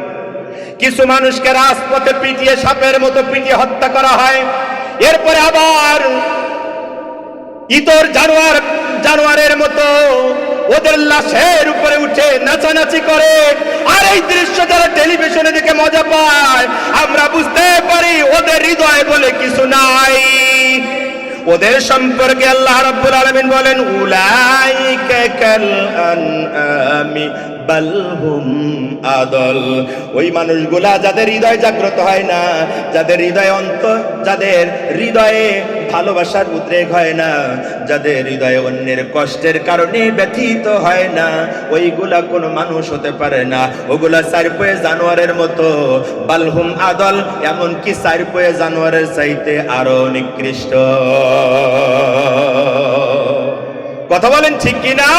কিছু মানুষকে রাজপথে পিটিয়ে, সাপের মতো পিটিয়ে হত্যা করা হয়, এরপরে আবার ইতর জানোয়ারের মতো ওদের লাশের উপরে উঠে নাচানাচি করে। আর এই দৃশ্য যারা টেলিভিশনে দেখে মজা পায়, আমরা বুঝতে পারি ওদের হৃদয় বলে কিছু নাই। ওদের সম্পর্কে আল্লাহ রাব্বুল আলামিন বলেন, উলাইকা কাল আনআমি বাল হুম আদল। ওই মানুষগুলা যাদের হৃদয় জাগ্রত হয় না, যাদের হৃদয়ে ভালোবাসার উদ্রেক হয় না, যাদের হৃদয়ে অন্যের কষ্টের কারণে ব্যথিত হয় না, ওইগুলা কোনো মানুষ হতে পারে না। ওগুলা চারপয়ে জানোয়ারের মতো, বালহুম আদল, এমনকি চারপয়ে জানোয়ারের চাইতে আরো নিকৃষ্ট। কথা বলেন ঠিক কিনা?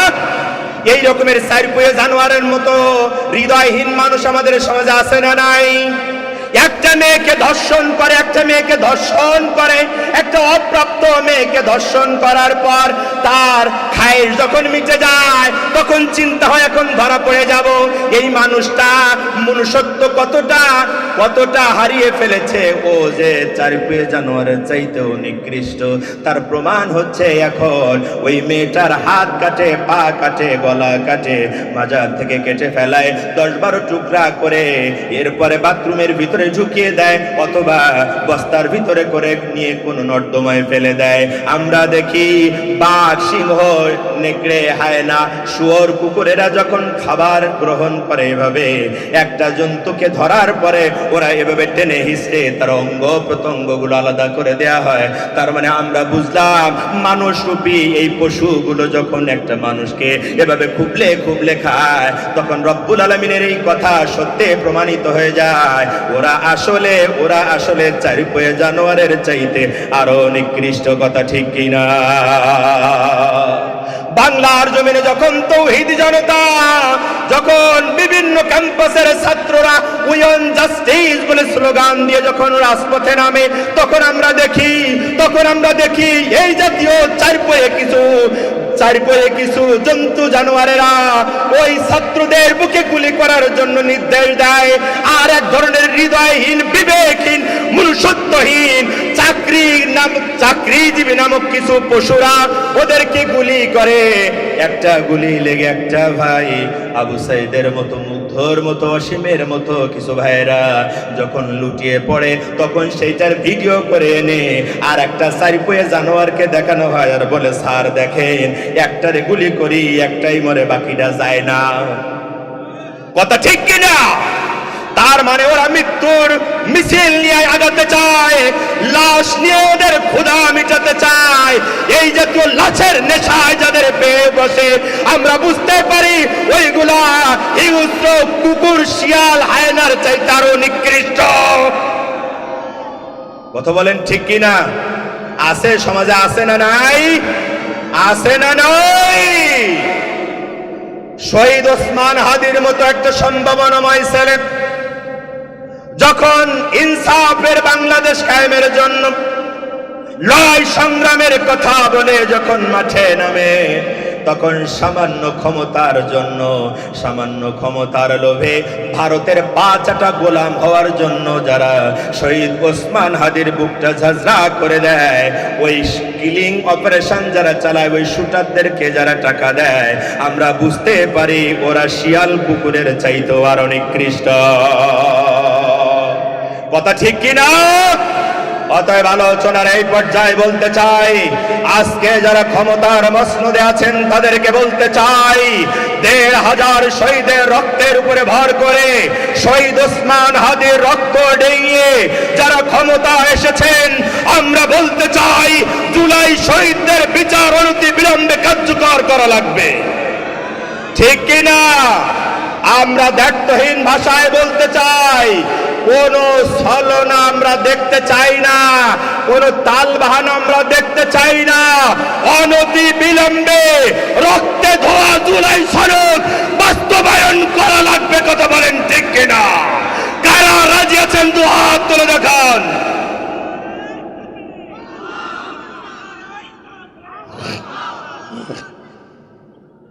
এই রকমের চারপয়ে জানোয়ারের মতো হৃদয়হীন মানুষ আমাদের সমাজে আছে না নাই? একটা মেয়েকে ধর্ষণ করে, একটা অপ্রাপ্ত মেয়েকে ধর্ষণ করার পর তার খায়েশ যখন মিটে যায়, তখন চিন্তা হয় এখন ধরা পড়ে যাব। এই মানুষটা মনুষ্যত্ব কতটা হারিয়ে ফেলেছে, ও যে চারপয়ে জানোয়ারের চাইতেও নিকৃষ্ট। তার প্রমাণ হচ্ছে এখন ওই মেয়েটার হাত কাটে, পা কাটে, গলা কাটে, মাজার থেকে কেটে ফেলায় 10-12 টুকরা করে, এরপরে বাথরুমের ভিতরে ঢুকিয়ে দেয়, অথবা বস্তার ভিতরে করে নিয়ে কোন নর্দমায় ফেলে দেয়। আমরা দেখি বাঘ, সিংহ, নেকড়ে, হায়না, শুয়োর, কুকুরেরা যখন খাবার গ্রহণ করে, এভাবে একটা জন্তুকে ধরার পরে ওরা এভাবে টেনে হিসড়ে তার অঙ্গ প্রত্যঙ্গগুলো আলাদা করে দেয়া হয়। তার মানে আমরা বুঝলাম, মানুষরূপী এই পশুগুলো যখন একটা মানুষকে এভাবে খুবলে খায়, তখন রব্বুল আলামিনের এই কথা সত্যি প্রমাণিত হয়ে যায়। ওরা আসলে চারপয়ে জানোয়ারের চাইতে আরো নিকৃষ্ট। কথা ঠিক কিনা? বাংলার জমিনে যখন তৌহিদ জনতা, যখন বিভিন্ন ক্যাম্পাসের ছাত্ররা উই ওয়ান্ট জাস্টিস বলে স্লোগান দিয়ে যখন রাজপথে নামে, তখন আমরা দেখি এই জাতীয় চারপয়ে কিছু জন্তু জানোয়ারেরা ওই ছাত্রদের বুকে গুলি করার জন্য নির্দেশ দেয়। আর এক ধরনের হৃদয়হীন, বিবেকহীন, মনুষ্যত্বহীন চাকরিজীবী নামক কিছু পশুরা ওদেরকে গুলি করে। একটা গুলি লেগে একটা ভাই আবু সাইদের মতো, মুগ্ধর মতো, অসীমের মতো কিছু ভাইরা যখন লুটিয়ে পড়ে, তখন সেইটার ভিডিও করে এনে আর একটা চারপয়ে জানোয়ারকে দেখানো হয়, আর বলে, স্যার দেখেন, একটারে গুলি করি, একটাই মরে, বাকিটা যায় না। কথা ঠিক কিনা? তার মানে ওরা মৃত্যুর মিছিল নিয়ে আগাতে চায়, লাশ নিয়ে ওদের ক্ষুধা মিটাতে চায়। এই জাতীয় লাশের নেশায় যাদের পেয়ে বসে, আমরা বুঝতে পারি ওইগুলা হিংস্র কুকুর, শিয়াল, হায়নার চাইতে আরো নিকৃষ্ট। কথা বলেন ঠিক কিনা? আছে সমাজে, আছে না নাই? আছে না নাই? শহীদ ওসমান হাদির মতো একটা সম্ভাবনাময় ছেলে যখন ইনসাফের বাংলাদেশ কায়েমের জন্য লড়াই সংগ্রামের কথা বলে যখন মাঠে নামে, তখন সামান্য ক্ষমতার জন্য, সামান্য ক্ষমতার লোভে ভারতের পাঁচটা গোলাম হওয়ার জন্য যারা শহীদ ওসমান হাদির বুকটা ঝাঁঝরা করে দেয়, ওই কিলিং অপারেশন যারা চালায়, ওই শুটারদেরকে যারা টাকা দেয়, আমরা বুঝতে পারি ওরা শিয়াল কুকুরের চাইতেও আরো নিকৃষ্ট। কথা ঠিক কিনা? অতএব আলোচনার এই পর্যায়ে বলতে চাই, আজকে যারা ক্ষমতার মসনদে আছেন তাদেরকে বলতে চাই, ১৫০০ শহীদের রক্তের উপরে ভর করে শহীদ ওসমান হাদির রক্ত ডেইয়ে যারা ক্ষমতা এসেছেন, আমরা বলতে চাই জুলাই শহীদদের বিচার অনতি বিলম্বে কার্যকর করা লাগবে। ঠিক কিনা? আমরা দায়িত্বহীন ভাষায় বলতে চাই, কোন ছলনা আমরা দেখতে চাই না, কোন তালবাহানা আমরা দেখতে চাই না। অনতি বিলম্বে রক্তে ধোয়া জুলাই সনদ বাস্তবায়ন করা লাগবে। কথা বলেন ঠিক কিনা? কারা রাজি আছেন দু হাত তুলে দেখান।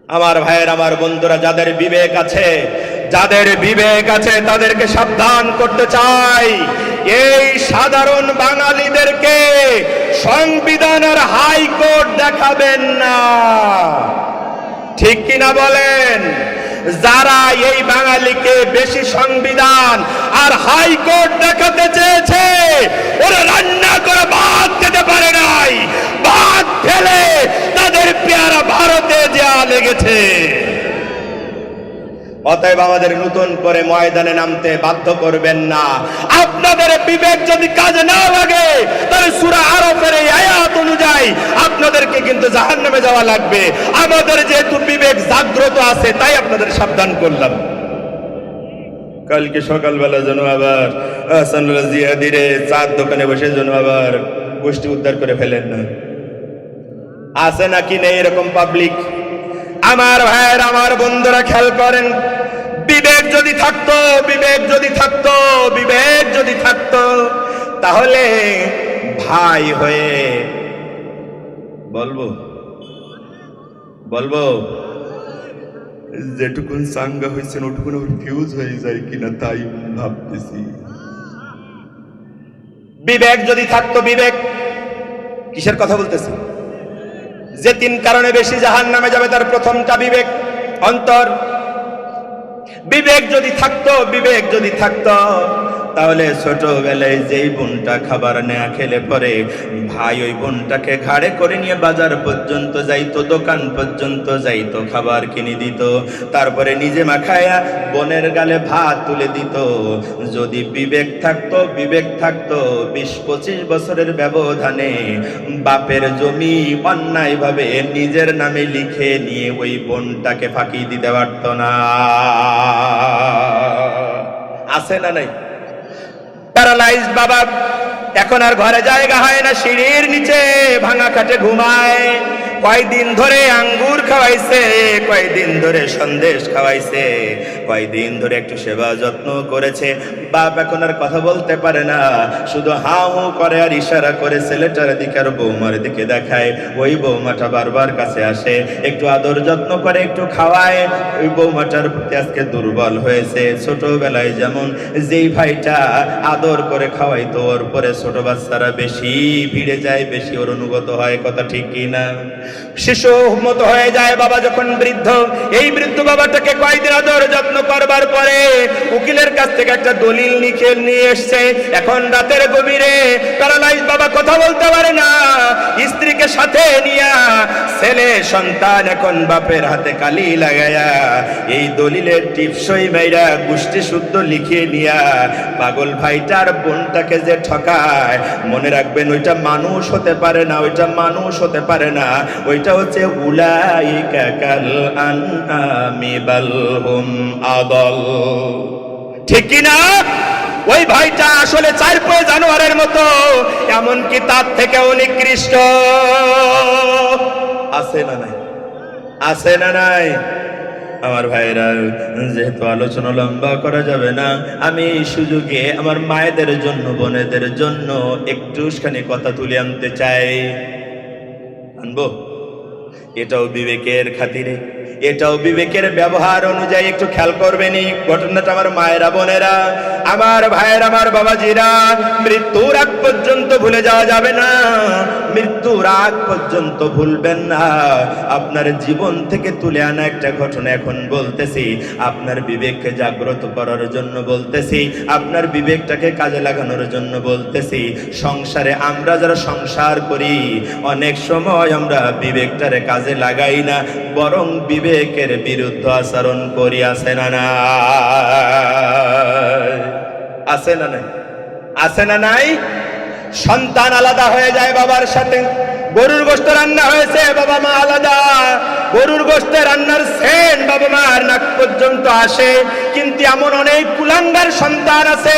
আমার ভাইয়ের, আমার বন্ধুরা, যাদের বিবেক আছে, যাদের বিবেক আছে তাদেরকে সাবধান করতে চাই, এই সাধারণ বাঙালিদেরকে সংবিধানের হাইকোর্ট দেখাবেন না। ঠিক কিনা বলেন? যারা এই বাঙালিকে বেশি সংবিধান আর হাইকোর্ট দেখাতে চেয়েছে, ওরা রান্না করে ভাত খেতে পারে নাই, ভাত ফেলে তাদের পেয়ারা ভারতে যাওয়া লেগেছে। অতএব আমাদের নতুন করে ময়দানে নামতে বাধ্য করবেন না। আপনাদের বিবেক যদি কাজে না লাগে, তাহলে সূরা আরাফের এই আয়াত অনুযায়ী আপনাদেরকে কিন্তু জাহান্নামে যাওয়া লাগবে। আমাদের যেহেতু বিবেক জাগ্রত আছে, তাই আপনাদের সাবধান করলাম। কালকে সকালবেলা যেন আবার হাসানুল্লাহ জিয়াদিরে চার দোকানে বসে যেন আবার গোষ্ঠী উদ্ধার করে ফেলেন না। আছে নাকি নেই এরকম পাবলিক? আমার ভাইয়ের, আমার বন্ধুরা, খেয়াল করেন, বিবেক যদি থাকতো, বিবেক যদি থাকতো, বিবেক যদি থাকতো, তাহলে ভাই হয়ে বলবো বলবো যেটুকুন সাঙ্গা হয়েছেন ওটুকুন ফিউজ হয়ে যায় কিনা তাই ভাবতেছি। বিবেক যদি থাকতো, বিবেক কিসের কথা বলতেছি? যে তিন কারণে বেশি জাহান্নামে যাবে তার প্রথমটা বিবেক, অন্তর। বিবেক যদি থাকতো, বিবেক যদি থাকতো, তাহলে ছোটবেলায় যেই বোনটা খাবার নেয়া খেলে পরে ভাই ওই বোনটাকে ঘাড়ে করে নিয়ে বাজার পর্যন্ত যাইতো, দোকান পর্যন্ত যাইতো, খাবার কিনে দিত, তারপরে নিজে মাখায়া বোনের গালে ভাত তুলে দিত। যদি বিবেক থাকতো, বিবেক থাকতো, ২০-২৫ বছরের ব্যবধানে বাপের জমি অন্যায়ভাবে নিজের নামে লিখে নিয়ে ওই বোনটাকে ফাঁকি দিতে পারত না। আছে না নাই? প্যারালাইজড বাবা এখন আর ঘরে জায়গা হয় না, সিঁড়ির নিচে ভাঙা খাটে ঘুমায়। কয়দিন ধরে আঙ্গুর খাওয়াইছে, কয়দিন ধরে সন্দেশ খাওয়াইছে, কয়দিন ধরে একটু সেবা যত্ন করেছে। বাপ এখন আর কথা বলতে পারে না, শুধু হাঁ হু করে আর ইশারা করে ছেলেটার দিকে আর বৌমার দিকে দেখায়। ওই বৌমাটা বারবার কাছে আসে, একটু আদর যত্ন করে, একটু খাওয়ায়। ওই বৌমাটার প্রতি আজকে দুর্বল হয়েছে। ছোটবেলায় যেমন যেই ভাইটা আদর করে খাওয়াইতো, ওর পরে ছোট বাচ্চারা বেশি ভিড়ে যায়, বেশি ওর অনুগত হয়। কথা ঠিক কিনা? শিশু মতো হয়ে যায় বাবা যখন বৃদ্ধ। এই বৃদ্ধ বাবাটাকে কয়েকদিন আদর যত্ন করবার পরে উকিলের কাছ থেকে একটা দলিল লিখে নিয়ে এসছে। এখন রাতের গভীরে প্যারালাইজ বাবা কথা বলতে পারে না, স্ত্রীকে সাথে নিয়া ছেলে সন্তান এখন বাপের হাতে কালি লাগায়া এই দলিলের টিপসই মাইরা গোষ্ঠী শুদ্ধ লিখিয়ে নিয়া পাগল ভাইটার বোনটাকে যে ঠকায়, মনে রাখবেন ওইটা মানুষ হতে পারে না, ওইটা মানুষ হতে পারে না, ওইটা হচ্ছে উলাইকা কাল আনআমি বাল হুম আদল। ঠিক কি না? ওই ভাইটা আসলে চার পায়ে জানোয়ারের মতো, এমনকি তার থেকেও নিকৃষ্ট। আছে না নাই? আছে না নাই? আমার ভাইরা, যেহেতু আলোচনা লম্বা করা যাবে না, আমি এই সুযোগে আমার মায়েদের জন্য, বোনেদের জন্য একটুখানি কথা তুলে আনতে চাই। আনবো? এটাও বিবেকের খাতিরে, এটাও বিবেকের ব্যবহার অনুযায়ী একটু খেয়াল করবেনই ঘটনাটা। আমার মায়েরা, বোনেরা, আমার ভাইয়ের, আমার বাবাজিরা, মৃত্যুর আগ পর্যন্ত ভুলে যাওয়া যাবে না। মৃত্যুর আগ পর্যন্ত ভুলবেন না। আপনার জীবন থেকে তুলে আনা একটা ঘটনা এখন বলতেছি, আপনার বিবেককে জাগ্রত করার জন্য বলতেছি, আপনার বিবেকটাকে কাজে লাগানোর জন্য বলতেছি। সংসারে আমরা যারা সংসার করি, অনেক সময় আমরা বিবেকটারে কাজে লাগাই না, বরং বিবেকের বিরুদ্ধে আচরণ করি। আছে না না? আছে না নাই? আছে না নাই? সন্তান আলাদা হয়ে যায় বাবার সাথে। গরুর গোশত রান্না হয়েছে, বাবা মা আলাদা। গরুর গোশতে রান্নার সেন্ট বাবা মার নাক পর্যন্ত আসে। কিন্তু এমন অনেক কুলাঙ্গার সন্তান আছে,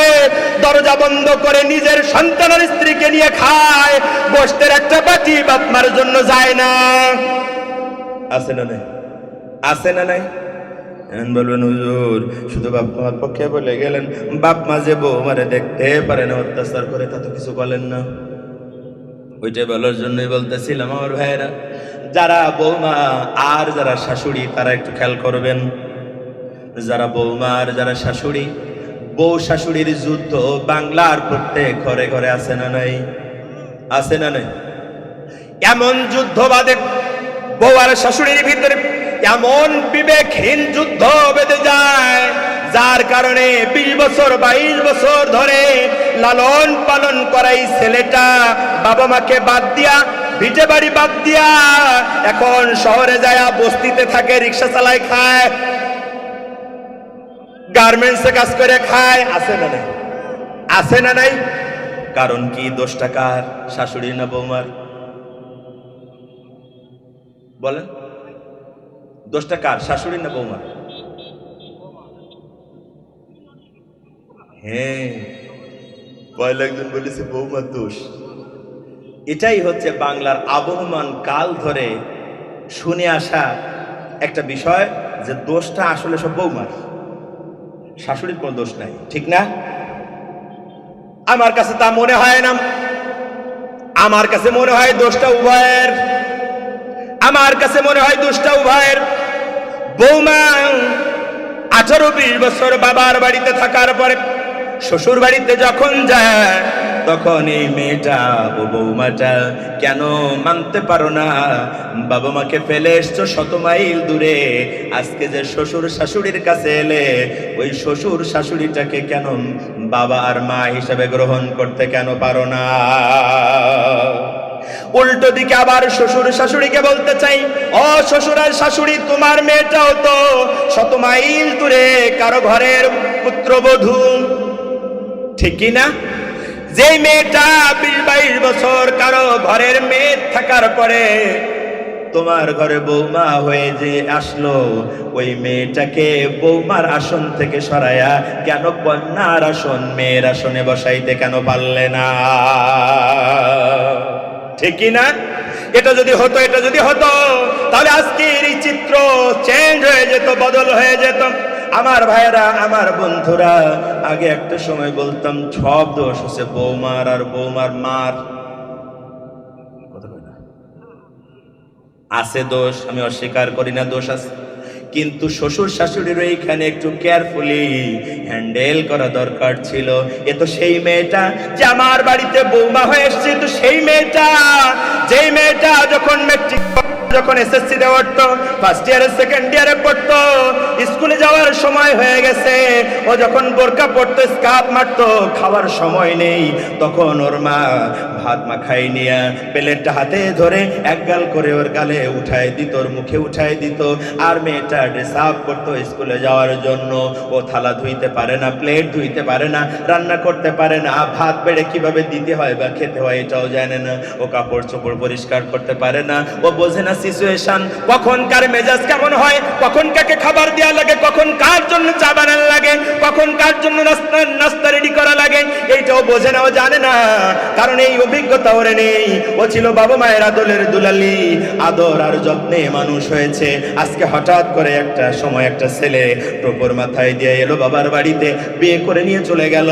দরজা বন্ধ করে নিজের সন্তানের স্ত্রীকে নিয়ে খায়, গোশতের একটা বাটি বাপ মার জন্য যায় না। আছে না নাই? আছে না নাই? বলবেন হুজুর শুধু বাপ মার পক্ষে বলে গেলেন, বাপ মা যে বৌমারে দেখতে পারে না, অত্যাচার করে, তা তো কিছু বলেন না। ওইটাই বলার জন্যই বলতেছিলাম আমার ভাইয়েরা, যারা বৌমা আর যারা শাশুড়ি তারা একটু খেয়াল করবেন। যারা বৌমা আর যারা শাশুড়ি, বউ শাশুড়ির যুদ্ধ বাংলার প্রত্যেক ঘরে ঘরে আছে না নাই? আছে না নাই? এমন যুদ্ধ বাদে বউ আর শাশুড়ির ভিতরে এমন বিবেকহীন যুদ্ধ বেঁধে যায়, যার কারণে 20 বছর 22 বছর ধরে লালন পালন করাই ছেলেটা বাবা মাকে বাদ দিয়া, ভিটে বাড়ি বাদ দিয়া এখন শহরে যায়, বস্তিতে থাকে, রিক্সা চালায়, খায়, গার্মেন্টসে কাজ করে খায়। আছে না নাই? আছে না নাই? কারণ কি? দোষটা কার? শাশুড়ি না বৌমার? বলেন, দোষটা কার? শাশুড়ি না বৌমার? হ্যাঁ, কয়েকজন বলেছে বৌমার দোষ। এটাই হচ্ছে বাংলার আবহমান কাল ধরে শুনে আসা একটা বিষয়, যে দোষটা আসলে সব বৌমার, শাশুড়ির কোনো দোষ নাই। ঠিক না? আমার কাছে তা মনে হয় না। আমার কাছে মনে হয় দোষটা উভয়ের। আমার কাছে মনে হয় দোষটা উভয়ের। বৌমা 18-20 বছর বাবার বাড়িতে থাকার পরে শ্বশুর বাড়িতে যখন যায়, তখন এই মেয়েটা ও বৌমাটা কেন মানতে পারো না? বাবা মাকে ফেলে এসছো 100 মাইল দূরে, আজকে যে শ্বশুর শাশুড়ির কাছে এলে, ওই শ্বশুর শাশুড়িটাকে কেন বাবা আর মা হিসেবে গ্রহণ করতে কেন পারো না? উল্টো দিকে আবার শ্বশুর শাশুড়িকে বলতে চাই, ও শ্বশুর আর শাশুড়ি, তোমার মেয়েটাও তো 100 মাইল দূরে কারো ঘরের পুত্রবধূ, ঠিক কি না? যে মেয়েটা 20-22 বছর কারো ঘরের মেয়ে থাকার পরে তোমার ঘরে বৌমা হয়ে যে আসলো, ওই মেয়েটাকে বৌমার আসন থেকে সরায়া কেন কন্যার আসন, মেয়ের আসনে বসাইতে কেন পারলে না? ঠিক কি না? এটা যদি হতো, এটা যদি হতো, তাহলে আজকের এই চিত্র চেঞ্জ হয়ে যেত, বদল হয়ে যেত। আমার ভাইয়েরা, আমার বন্ধুরা, আগে একটা সময় বলতাম সব দোষ হচ্ছে বৌমার আর বৌমার মার। আছে দোষ, আমি অস্বীকার করি না, দোষ আছে, কিন্তু শ্বশুর শাশুড়ির এইখানে একটু কেয়ারফুলি হ্যান্ডেল করা দরকার ছিল। এ তো সেই মেয়েটা যে আমার বাড়িতে বৌমা হয়ে এসছে, তো সেই মেয়েটা, যেই মেয়েটা যখন মেট্রিক, যখন এসএসসি তে পড়তো, ফার্স্ট ইয়ারে সেকেন্ড ইয়ারে পড়তো, স্কুলে যাওয়ার সময় হয়ে গেছে, ও যখন বোরকা পড়তো, স্কার্ফ মারতো, খাওয়ার সময় নেই, তখন ওর মা ভাত মাখাই নিয়ে প্লেটটা হাতে ধরে এক গাল করে ওর গালে উঠায় দিত, ওর মুখে উঠায় দিত। আর মেয়েটা ড্রেস আপ করতো স্কুলে যাওয়ার জন্য। ও থালা ধুইতে পারে না, প্লেট ধুইতে পারে না, রান্না করতে পারে না, ভাত বেড়ে কিভাবে দিতে হয় বা খেতে হয় এটাও জানে না। ও কাপড় চোপড় পরিষ্কার করতে পারে না, ও বোঝে না সিচুয়েশন, কখন কার মেজাজ কেমন হয়, কখন কাকে খাবার দেওয়া লাগে, কখন কার জন্য চা বানানো লাগে, কখন কার জন্য নাস্তা রেডি করা লাগে, এইটাও বোঝে না, ও জানে না, কারণ এই অভিজ্ঞতা ওরে নেই। ও ছিল বাবা মায়ের আদরের দুলালি, আদর আর যত্নে মানুষ হয়েছে। আজকে হঠাৎ করে একটা সময় একটা ছেলে টোপর মাথায় দিয়ে এলো বাবার বাড়িতে, বিয়ে করে নিয়ে চলে গেল,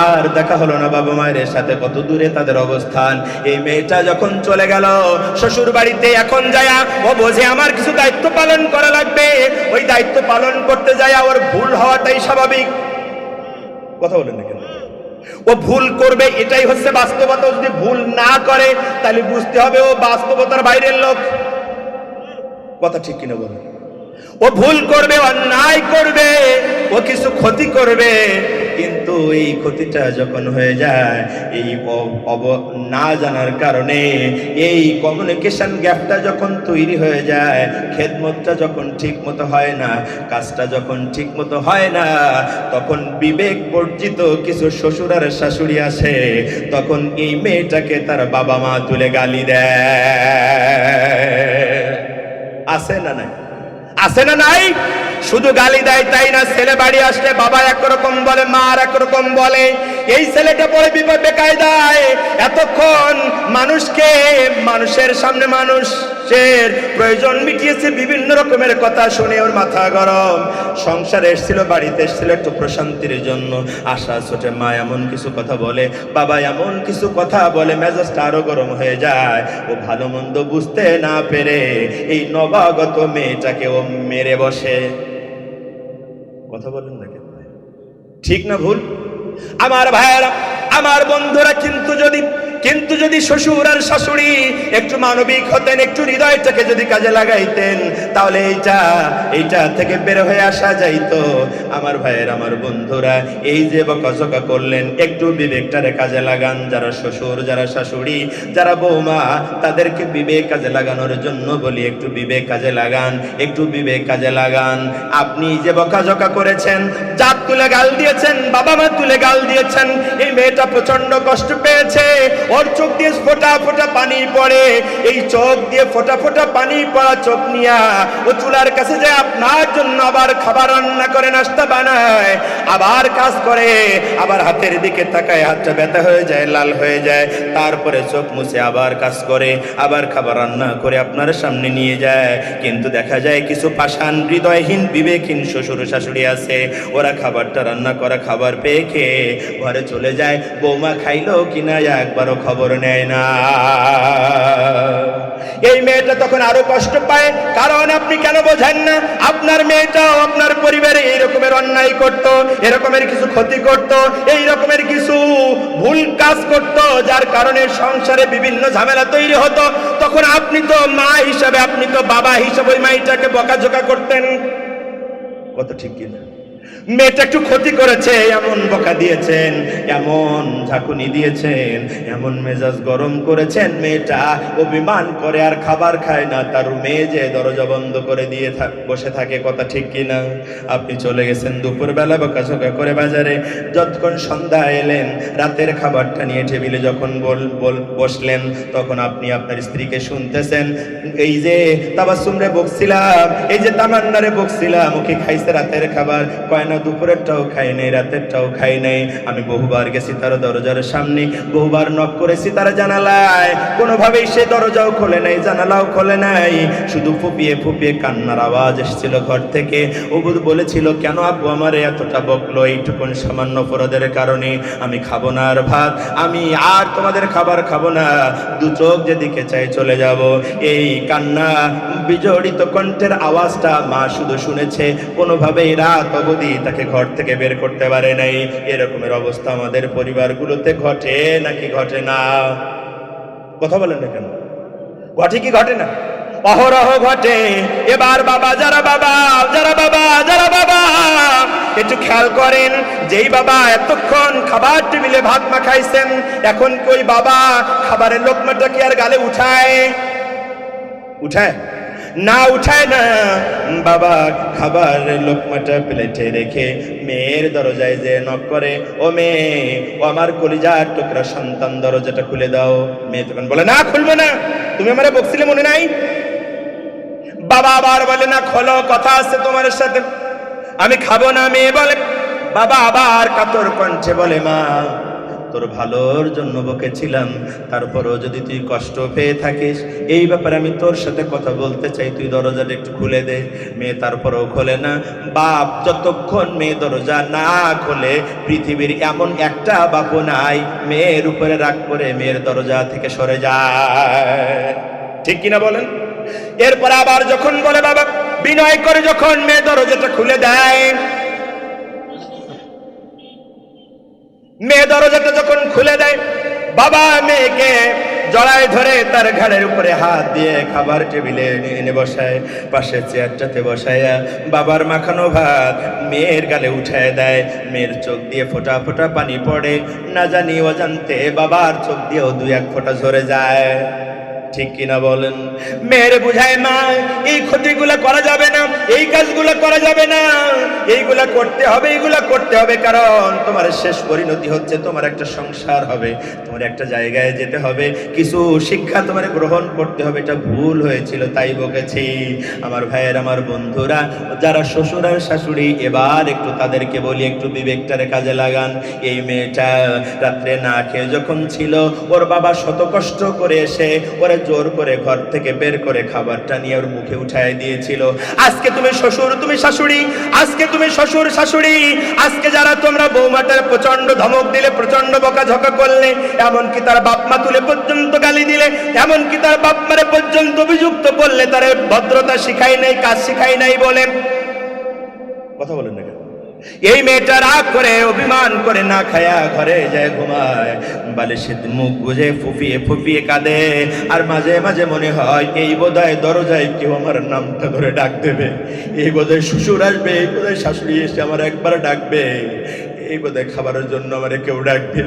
আর দেখা হলো না বাবা মায়ের সাথে কত দূরে তাদের অবস্থান। এই মেয়েটা যখন চলে গেল শ্বশুর বাড়িতে, এখন যায় ও বোঝে আমার কিছু দায়িত্ব পালন করা লাগবে, ওই দায়িত্ব পালন করতে যায় ওর ভুল হওয়াটাই স্বাভাবিক। কথা বলেন না কেন? ও ভুল করবে, এটাই হচ্ছে বাস্তবতা। যদি ভুল না করে তাহলে বুঝতে হবে ও বাস্তবতার বাইরের লোক। কথা ঠিক কিনা বলেন? ও ভুল করবে, অন্যায় করবে, ও কিছু ক্ষতি করবে, কিন্তু এই ক্ষতিটা যখন হয়ে যায় এই না জানার কারণে, এই কমিউনিকেশন গ্যাপটা যখন তৈরি হয়ে যায়, খেদমতটা যখন ঠিক মতো হয় না, কাজটা যখন ঠিক মতো হয় না, তখন বিবেক বর্জিত কিছু শ্বশুর আর শাশুড়ি আসে, তখন এই মেয়েটাকে তার বাবা মা তুলে গালি দেয়। আছে না নাই? আছে না নাই? শুধু গালি দেয় তাই না, ছেলে বাড়ি আসলে বাবা একরকম বলে, মা আর একরকম বলে। এই ছেলেটা পরে বিপদ বেকায়দায় এতক্ষণ মানুষকে, মানুষের সামনে মানুষের প্রয়োজন মিটিয়েছে, বিভিন্ন রকমের কথা শুনে ওর মাথা গরম। সংসারে এসেছিল, বাড়িতে এসেছিল একটু প্রশান্তির জন্য, আশা ছোটে মা এমন কিছু কথা বলে, বাবা এমন কিছু কথা বলে, মেজাজটা আরো গরম হয়ে যায়। ও ভালো মন্দ বুঝতে না পেরে এই নবাগত মেয়েটাকে ও মেরে বসে। কথা বলেন না কেন? ঠিক না ভুল? আমার ভাইয়েরা, আমার বন্ধুরা, কিন্তু যদি শ্বশুর আর শাশুড়ি একটু মানবিক হতেন, একটু হৃদয়টাকে যদি কাজে লাগাইতেন, তাহলে এইটা থেকে বের হয়ে আসা যাইতো। আমার ভাইয়ের, আমার বন্ধুরা, এই যে বকাঝকা করলেন, একটু বিবেকটারে কাজে লাগান। যারা শ্বশুর, যারা শাশুড়ি, যারা বৌমা, তাদেরকে বিবেক কাজে লাগানোর জন্য বলি, একটু বিবেক কাজে লাগান, একটু বিবেক কাজে লাগান। আপনি যে বকাঝকা করেছেন, জাত তুলে গাল দিয়েছেন, বাবা মা তুলে গাল দিয়েছেন, এই মেয়েটা প্রচন্ড কষ্ট পেয়েছে। ওর চোখ দিয়ে ফোঁটা ফোঁটা পানি পড়ে, এই চোখ দিয়ে ফোঁটা ফোঁটা পানি পড়া চোখ নিয়া ও চুলার কাছে যায় আপনার জন্য আবার খাবার রান্না করে, নাস্তা বানায়, আবার কাজ করে, আবার হাতের দিকে তাকায়, হাতটা ব্যথা হয়ে যায়, লাল হয়ে যায়, তারপরে চোখ মুছে আবার কাজ করে, আবার খাবার রান্না করে আপনার সামনে নিয়ে যায়। কিন্তু দেখা যায় কিছু পাষাণ, হৃদয়হীন, বিবেকহীন শ্বশুর শাশুড়ি আছে, ওরা খাবারটা রান্না করা খাবার পেয়ে খেয়ে ঘরে চলে যায়, বৌমা খাইলো কিনা একবারও খবর নেয় না। এই মেয়েটা তখন আরো কষ্ট পায়, কারণ আপনি কেন বোঝেন না, আপনার মেয়েটাও আপনার পরিবারে এই রকমের অন্যায় করত, এরকমের কিছু ক্ষতি করত, এই রকমের কিছু ভুল কাজ করত, যার কারণে সংসারে বিভিন্ন ঝামেলা তৈরি হতো। তখন আপনি তো মা হিসাবে, আপনি তো বাবা হিসাবে ওই মাইটাকে বকাঝকা করতেন। কত ঠিক কিনা? মেয়েটা একটু ক্ষতি করেছে, এমন বকা দিয়েছেন, এমন ঝাঁকুনি দিয়েছেন, এমন মেজাজ গরম করেছেন, মেয়েটা অভিমান করে আর খাবার খায় না, তার রুমে যে দরজা বন্ধ করে দিয়ে বসে থাকে। কথা ঠিক কিনা? আপনি চলে গেছেন দুপুরবেলা বকাঝকা করে বাজারে, যতক্ষণ সন্ধ্যা এলেন, রাতের খাবারটা নিয়ে টেবিলে যখন বসলেন, তখন আপনি আপনার স্ত্রীকে শুনতেছেন, এই যে তাবাসসুমরে বকছিলাম, এই যে তামান্নারে বকছিলাম, ওকে খাইছে রাতের খাবার, কয় না দুপুরেরটাও খাই নাই, রাতেরটাও খাই নাই। আমি বহুবার গেছি তার দরজার সামনে, বহুবার নক করেছি তার জানালায়, কোনোভাবেই সে দরজাও খোলে নাই, জানালাও খোলে নাই, শুধু ফুপিয়ে ফুপিয়ে কান্নার আওয়াজ এসেছিল ঘর থেকে। ও বলেছিল, কেন আব্বু আমারে এতটা বকলো, এইটুকুন সামান্য অপরাধের কারণে? আমি খাবো না আর ভাত, আমি আর তোমাদের খাবার খাবো না, দু চোখ যেদিকে চাই চলে যাব। এই কান্না বিজড়িত কণ্ঠের আওয়াজটা মা শুধু শুনেছে, কোনোভাবেই রাত অবধি তাকে ঘর থেকে বের করতে পারে নাই। এরকমের অবস্থা আমাদের পরিবারগুলোতে ঘটে নাকি ঘটে না? কথা বলেন না কেন? ঘটে কি ঘটে না? অহরহ ঘটে। এবার যারা বাবা একটু খেয়াল করেন, যেই বাবা এতক্ষণ খাবার টেবিলে ভাত মাখাইছেন, এখন কই বাবা খাবারের লোকমাটা কি আর গালে উঠায় না? উঠায় না। বাবা খাবার লোকমাটা প্লেটে রেখে মেয়ের দরজায় যে নক করে, ও মেয়ে, ও আমার কলিজার টুকরা সন্তান, দরজাটা খুলে দাও। মেয়ে তখন বলে, না খুলবো না, তুমি আমারে বকছিলে মনে নাই? বাবা আবার বলে, না খোলো, কথা আছে তোমার সাথে, আমি খাবো না। মেয়ে বলে, বাবা আবার কাতর কণ্ঠে বলে, মা তোর ভালোর জন্য বকেছিলাম, তারপরও যদি তুই কষ্ট পেয়ে থাকিস, এই ব্যাপারে আমি তোর সাথে কথা বলতে চাই, তুই দরজাটা একটু খুলে দে। মেয়ে তারপরেও খোলে না। বাপ যতক্ষণ মেয়ে দরজা না খোলে, পৃথিবীর এমন একটা বাপও নাই মেয়ের উপরে রাগ করে মেয়ের দরজা থেকে সরে যায়। ঠিক কিনা বলেন? এরপর আবার যখন বলে বাবা, বিনয় করে যখন মেয়ে দরজাটা খুলে দেয়, মেয়ে দরজাটা যখন খুলে দেয়, বাবা মেয়েকে জড়ায় ধরে তার ঘাড়ের উপরে হাত দিয়ে খাবার টেবিলে এনে বসায়, পাশে চেয়ারটাতে বসায়া বাবার মাখানো ভাত মেয়ের গালে উঠায় দেয়। মেয়ের চোখ দিয়ে ফোঁটা ফোঁটা পানি পড়ে, না জানি অজান্তে বাবার চোখ দিয়েও 2-1 ফোঁটা ঝরে যায়। ঠিক কিনা বলেন? মেয়েরে বুঝায়, মা এই ক্ষতিগুলা করা যাবে না, এই কাজগুলা করা যাবে না, এইগুলা করতে হবে, এইগুলা করতে হবে, কারণ তোমার শেষ পরিণতি হচ্ছে তোমার একটা সংসার হবে, তোমার একটা জায়গায় যেতে হবে, কিছু শিক্ষা তোমার গ্রহণ করতে হবে। এটা ভুল হয়েছিল তাই বকেছি। আমার ভাইয়ের, আমার বন্ধুরা, যারা শ্বশুর আর শাশুড়ি, এবার একটু তাদেরকে বলি, একটু বিবেকটারে কাজে লাগান। এই মেয়েটা রাত্রে না খেয়ে যখন ছিল, ওর বাবা শত কষ্ট করে এসে ওরে জোর করে ঘর থেকে বের করে খাবারটা নিয়ে ওর মুখে উঠায় দিয়েছিল। আজকে তুমি শ্বশুর, তুমি শাশুড়ি, আজকে তুমি শ্বশুর শাশুড়ি, আজকে যারা তোমরা বৌমাটার প্রচন্ড ধমক দিলে, প্রচন্ড বকাঝকা করলে, এমনকি তার বাপ মা তুলে পর্যন্ত গালি দিলে, এমনকি তার বাপ মারে পর্যন্ত অভিযুক্ত করলে, তার ভদ্রতা শিখাই নাই, কাজ শিখাই নাই বলে, কথা বলেন না কেন? এই মেয়েটা রাগ করে, অভিমান করে, না খায়া ঘরে যায় ঘুমায়, বালিশে মুখ গুজে ফুপিয়ে ফুপিয়ে কাঁদে। আর মাঝে মাঝে মনে হয়, এই বোধহয় দরজায় কেউ আমার নামটা ধরে ডাক দেবে, এই বোধহয় শ্বশুর আসবে, এই বোধহয় শাশুড়ি এসে আমার একবার ডাকবে, এই বোধহয় খাবারের জন্য আমারে কেউ ডাকবে।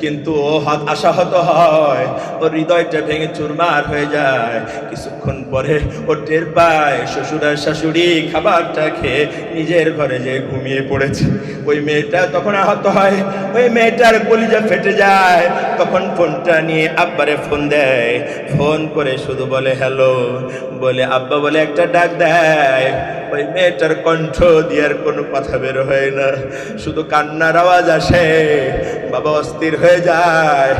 কিন্তু ও আশাহত হয়, ওর হৃদয়টা ভেঙে চুরমার হয়ে যায়। কিছুক্ষণ পরে ও টের পায় শ্বশুর আর শাশুড়ি খাবারটা খেয়ে নিজের ঘরে যে ঘুমিয়ে পড়েছে। ওই মেয়েটা তখন আহত হয়, ওই মেয়েটার কলিজা ফেটে যায়। তখন ফোনটা নিয়ে আব্বারে ফোন দেয়, ফোন করে শুধু বলে হ্যালো, বলে আব্বা বলে একটা ডাক দেয়। ওই মেয়েটার কণ্ঠ দিয়ার কোনো কথা বের হয় না, শুধু কান্নার আওয়াজ আসে। বাবা অস্থির হয়ে যায়,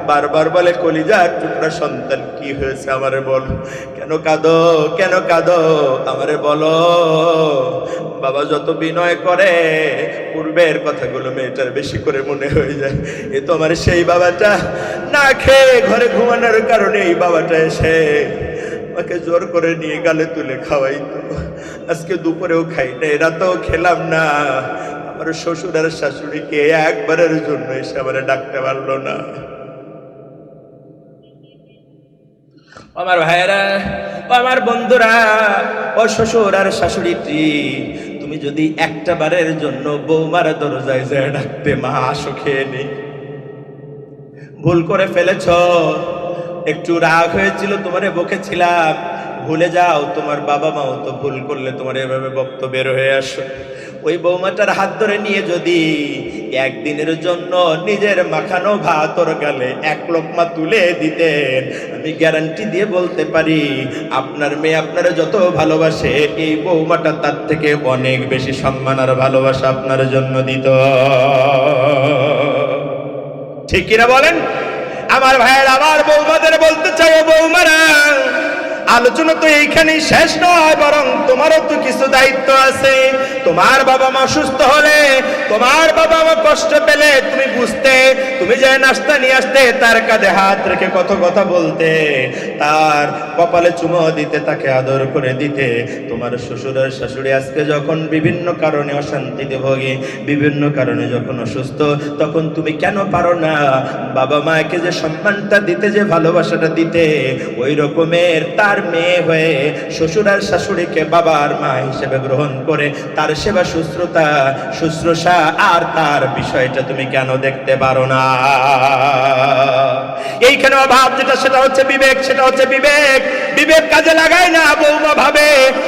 বারবার বলে, কলিজার টুকরা সন্তান কি হয়েছে আমারে বল, কেন কাঁদো, কেন কাঁদো, আমারে বলো। বাবা যত বিনয় করে, পূর্বের কথাগুলো মেয়েটার বেশি করে মনে হয়ে যায়। এ তো আমার সেই বাবাটা, না খেয়ে ঘরে ঘুমানোর কারণে এই বাবাটা এসে আমাকে জোর করে নিয়ে গালে তুলে খাওয়াইতো। আজকে দুপুরেও খাই না, রাতেও খেলাম না। আমার শ্বশুর আর শাশুড়িকে একবারের জন্য এসে আমার ডাকতে পারলো না। আমার ভাইয়েরা, আমার বন্ধুরা, ও শ্বশুর আর শাশুড়িটি, তুমি যদি একটা বারের জন্য বৌমার দরজায় যায় ডাকতে, মা আসো খেয়ে নেই, ভুল করে ফেলেছ, একটু রাগ হয়েছিল, তোমারে বকেছিলাম, ভুলে যাও। তোমার বাবা মাও তো ভুল করলে তোমার এভাবে বক্ত বের হয়ে আসো। ওই বৌমাটার হাত ধরে নিয়ে যদি একদিনের জন্য নিজের মাখানো ভাত ওর গালে 1 লোকমা তুলে দিতেন, আমি গ্যারান্টি দিয়ে বলতে পারি, আপনার মেয়ে আপনারা যত ভালোবাসে, এই বৌমাটা তার থেকে অনেক বেশি সম্মান আর ভালোবাসা আপনার জন্য দিত। ঠিক কিনা বলেন? আমার ভাইয়ের, আমার বৌমাদের বলতে চাই, ও বৌমারা, আলোচনা তো এইখানেই শেষ নয়, বরং তোমারও তো কিছু দায়িত্ব আছে। তোমার বাবা মা অসুস্থ হলে, তোমার বাবা মা কষ্ট পেলে, তুমি বুঝতে, তুমি যে নাস্তা নিয়ে আসতে, তার কাঁধে হাত রেখে কত কথা বলতে, তার কপালে চুমো দিতে, তাকে আদর করে দিতে। তোমার শ্বশুর আর শাশুড়ি আজকে যখন বিভিন্ন কারণে অশান্তিতে ভোগে, বিভিন্ন কারণে যখন অসুস্থ, তখন তুমি কেন পারো না বাবা মাকে যে সম্মানটা দিতে, যে ভালোবাসাটা দিতে? ওই রকমের তার মেয়ে হয়ে শ্বশুর আর শাশুড়িকে বাবা আর মা হিসেবে গ্রহণ করে তার সেবা শুশ্রূষা আর তার বিষয়টা তুমি কেন দেখতে পারো না? এইখানে অভাব যেটা, সেটা হচ্ছে বিবেক, সেটা হচ্ছে বিবেক। বিবেক কাজে লাগায় না। বৌমা ভাবে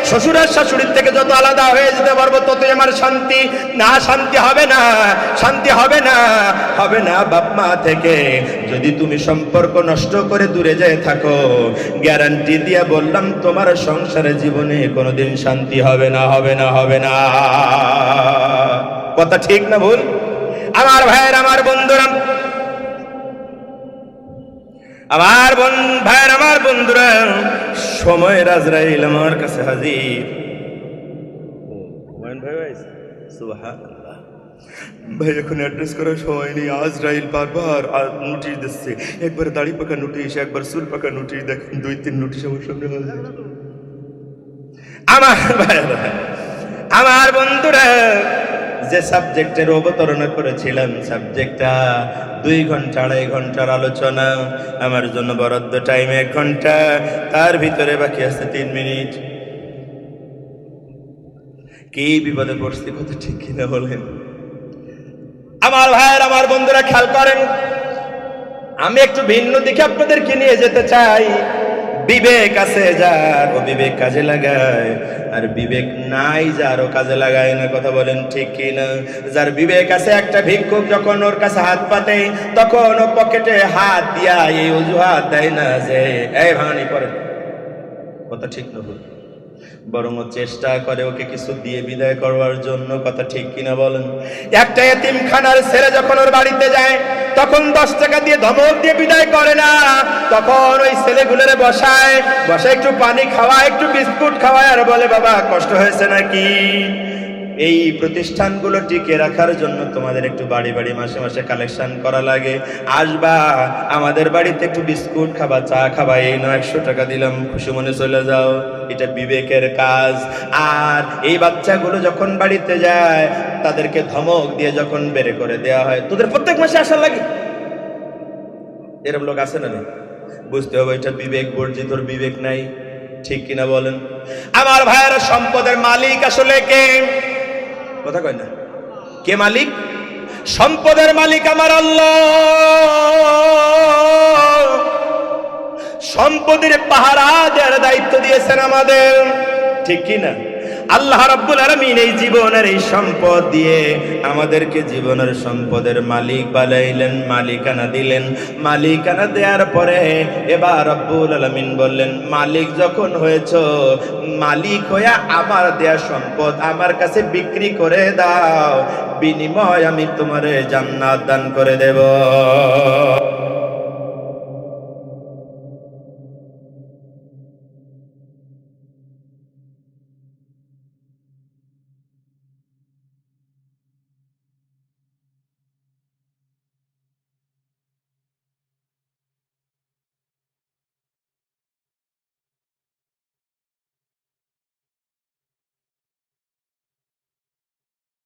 শ্বশুর আর শাশুড়ির থেকে যত আলাদা হয়ে যেতে পারবো ততই আমার শান্তি। না, শান্তি হবে না, শান্তি হবে না, হবে না বাপ মা থেকে। যদি তুমি সম্পর্ক নষ্ট করে দূরে যেয়ে থাকো, গ্যারান্টি দিয়ে বললাম, তোমার সংসারে জীবনে কোনোদিন শান্তি হবে না, হবে না, হবে না। কথা ঠিক না ভুল? আমার ভাইয়ের, আমার বন্ধুরা, আমার ভাইয়ের, আমার বন্ধুরা, সময়ের আজরাইল আমার কাছে হাজির। সুবহানাল্লাহ। ভাই এখন অ্যাড্রেস করার সময় নেই। আজরাইল বারবার নোটিশ দিচ্ছে, একবার দাড়ি পাকা নোটিশ, একবার চুল পাকা নোটিশ। দেখেন 2-3 নোটিশ আমার সামনে হাজির। আমার ভাইরা, আমার বন্ধুরা, যে সাবজেক্টের অবতরণ করেছিলাম, সাবজেক্টটা 2 ঘন্টা 2.5 ঘন্টার আলোচনা, আমার জন্য বরাদ্দ টাইম 1 ঘন্টা, তার ভিতরে বাকি আছে 3 মিনিট। কি বিপদে পড়ছি, কথা ঠিক কিনা বলেন? আমার ভাইয়ের, আমার বন্ধুরা, খেয়াল করেন, আমি একটু ভিন্ন দিকে আপনাদেরকে নিয়ে যেতে চাই। বিবেক আছে যার, ও বিবেক কাজে লাগায়, আর বিবেক নাই যার, ও কাজে লাগায় না। কথা বলেন ঠিক কিনা? যার বিবেক আছে, একটা ভিক্ষুক যখন ওর কাছে হাত পাতে, তখন ও পকেটে হাত দিয়া এই অজুহাত দেয় না যে এই ভাঙানি করে, কথা ঠিক না বল, বরং ও চেষ্টা করে ওকে কিছু দিয়ে বিদায় করবার জন্য। কথা ঠিক কিনা বলেন? একটা এতিমখানার ছেলে যখন ওর বাড়িতে যায়, তখন 10 টাকা দিয়ে ধমক দিয়ে বিদায় করে না, তখন ওই ছেলেগুলোর বসায় একটু পানি খাওয়ায়, একটু বিস্কুট খাওয়ায়, আর বলে বাবা কষ্ট হয়েছে নাকি? এই প্রতিষ্ঠানগুলো টিকে রাখার জন্য তোমাদের একটু বাড়ি বাড়ি মাসে মাসে কালেকশন করা লাগে। আসবা আমাদের বাড়িতে, একটু বিস্কুট খাবা, চা খাবা, এই নয় 100 টাকা দিলাম, খুশি মনে চলে যাও। এটা বিবেকের কাজ। আর এই বাচ্চাগুলো যখন বাড়িতে যায়, তাদেরকে ধমক দিয়ে যখন বের করে দেওয়া হয়, তোদের প্রত্যেক মাসে আসা লাগে, এরকম লোক আছে না? বুঝতে হবে এটা বিবেক বর্জিত, তোর বিবেক নাই। ঠিক কিনা বলেন? আমার ভাইয়েরা, সম্পদের মালিক আসলে কে? কথা কয় না। কে মালিক? সম্পদের মালিক আমার আল্লাহ। সম্পদের পাহারা দেওয়ার দায়িত্ব দিয়েছেন আমাদের, ঠিক কিনা? আল্লাহ রাব্বুল আলামিন এই জীবনের এই সম্পদ দিয়ে আমাদেরকে জীবনের সম্পদের মালিক বানাইলেন, মালিকানা দিলেন। মালিকানা দেওয়ার পরে এবার রাব্বুল আলামিন বললেন, মালিক যখন হয়েছো, মালিক হয়ে আমার দেয়া সম্পদ আমার কাছে বিক্রি করে দাও, বিনিময় আমি তোমারে জান্নাত দান করে দেব।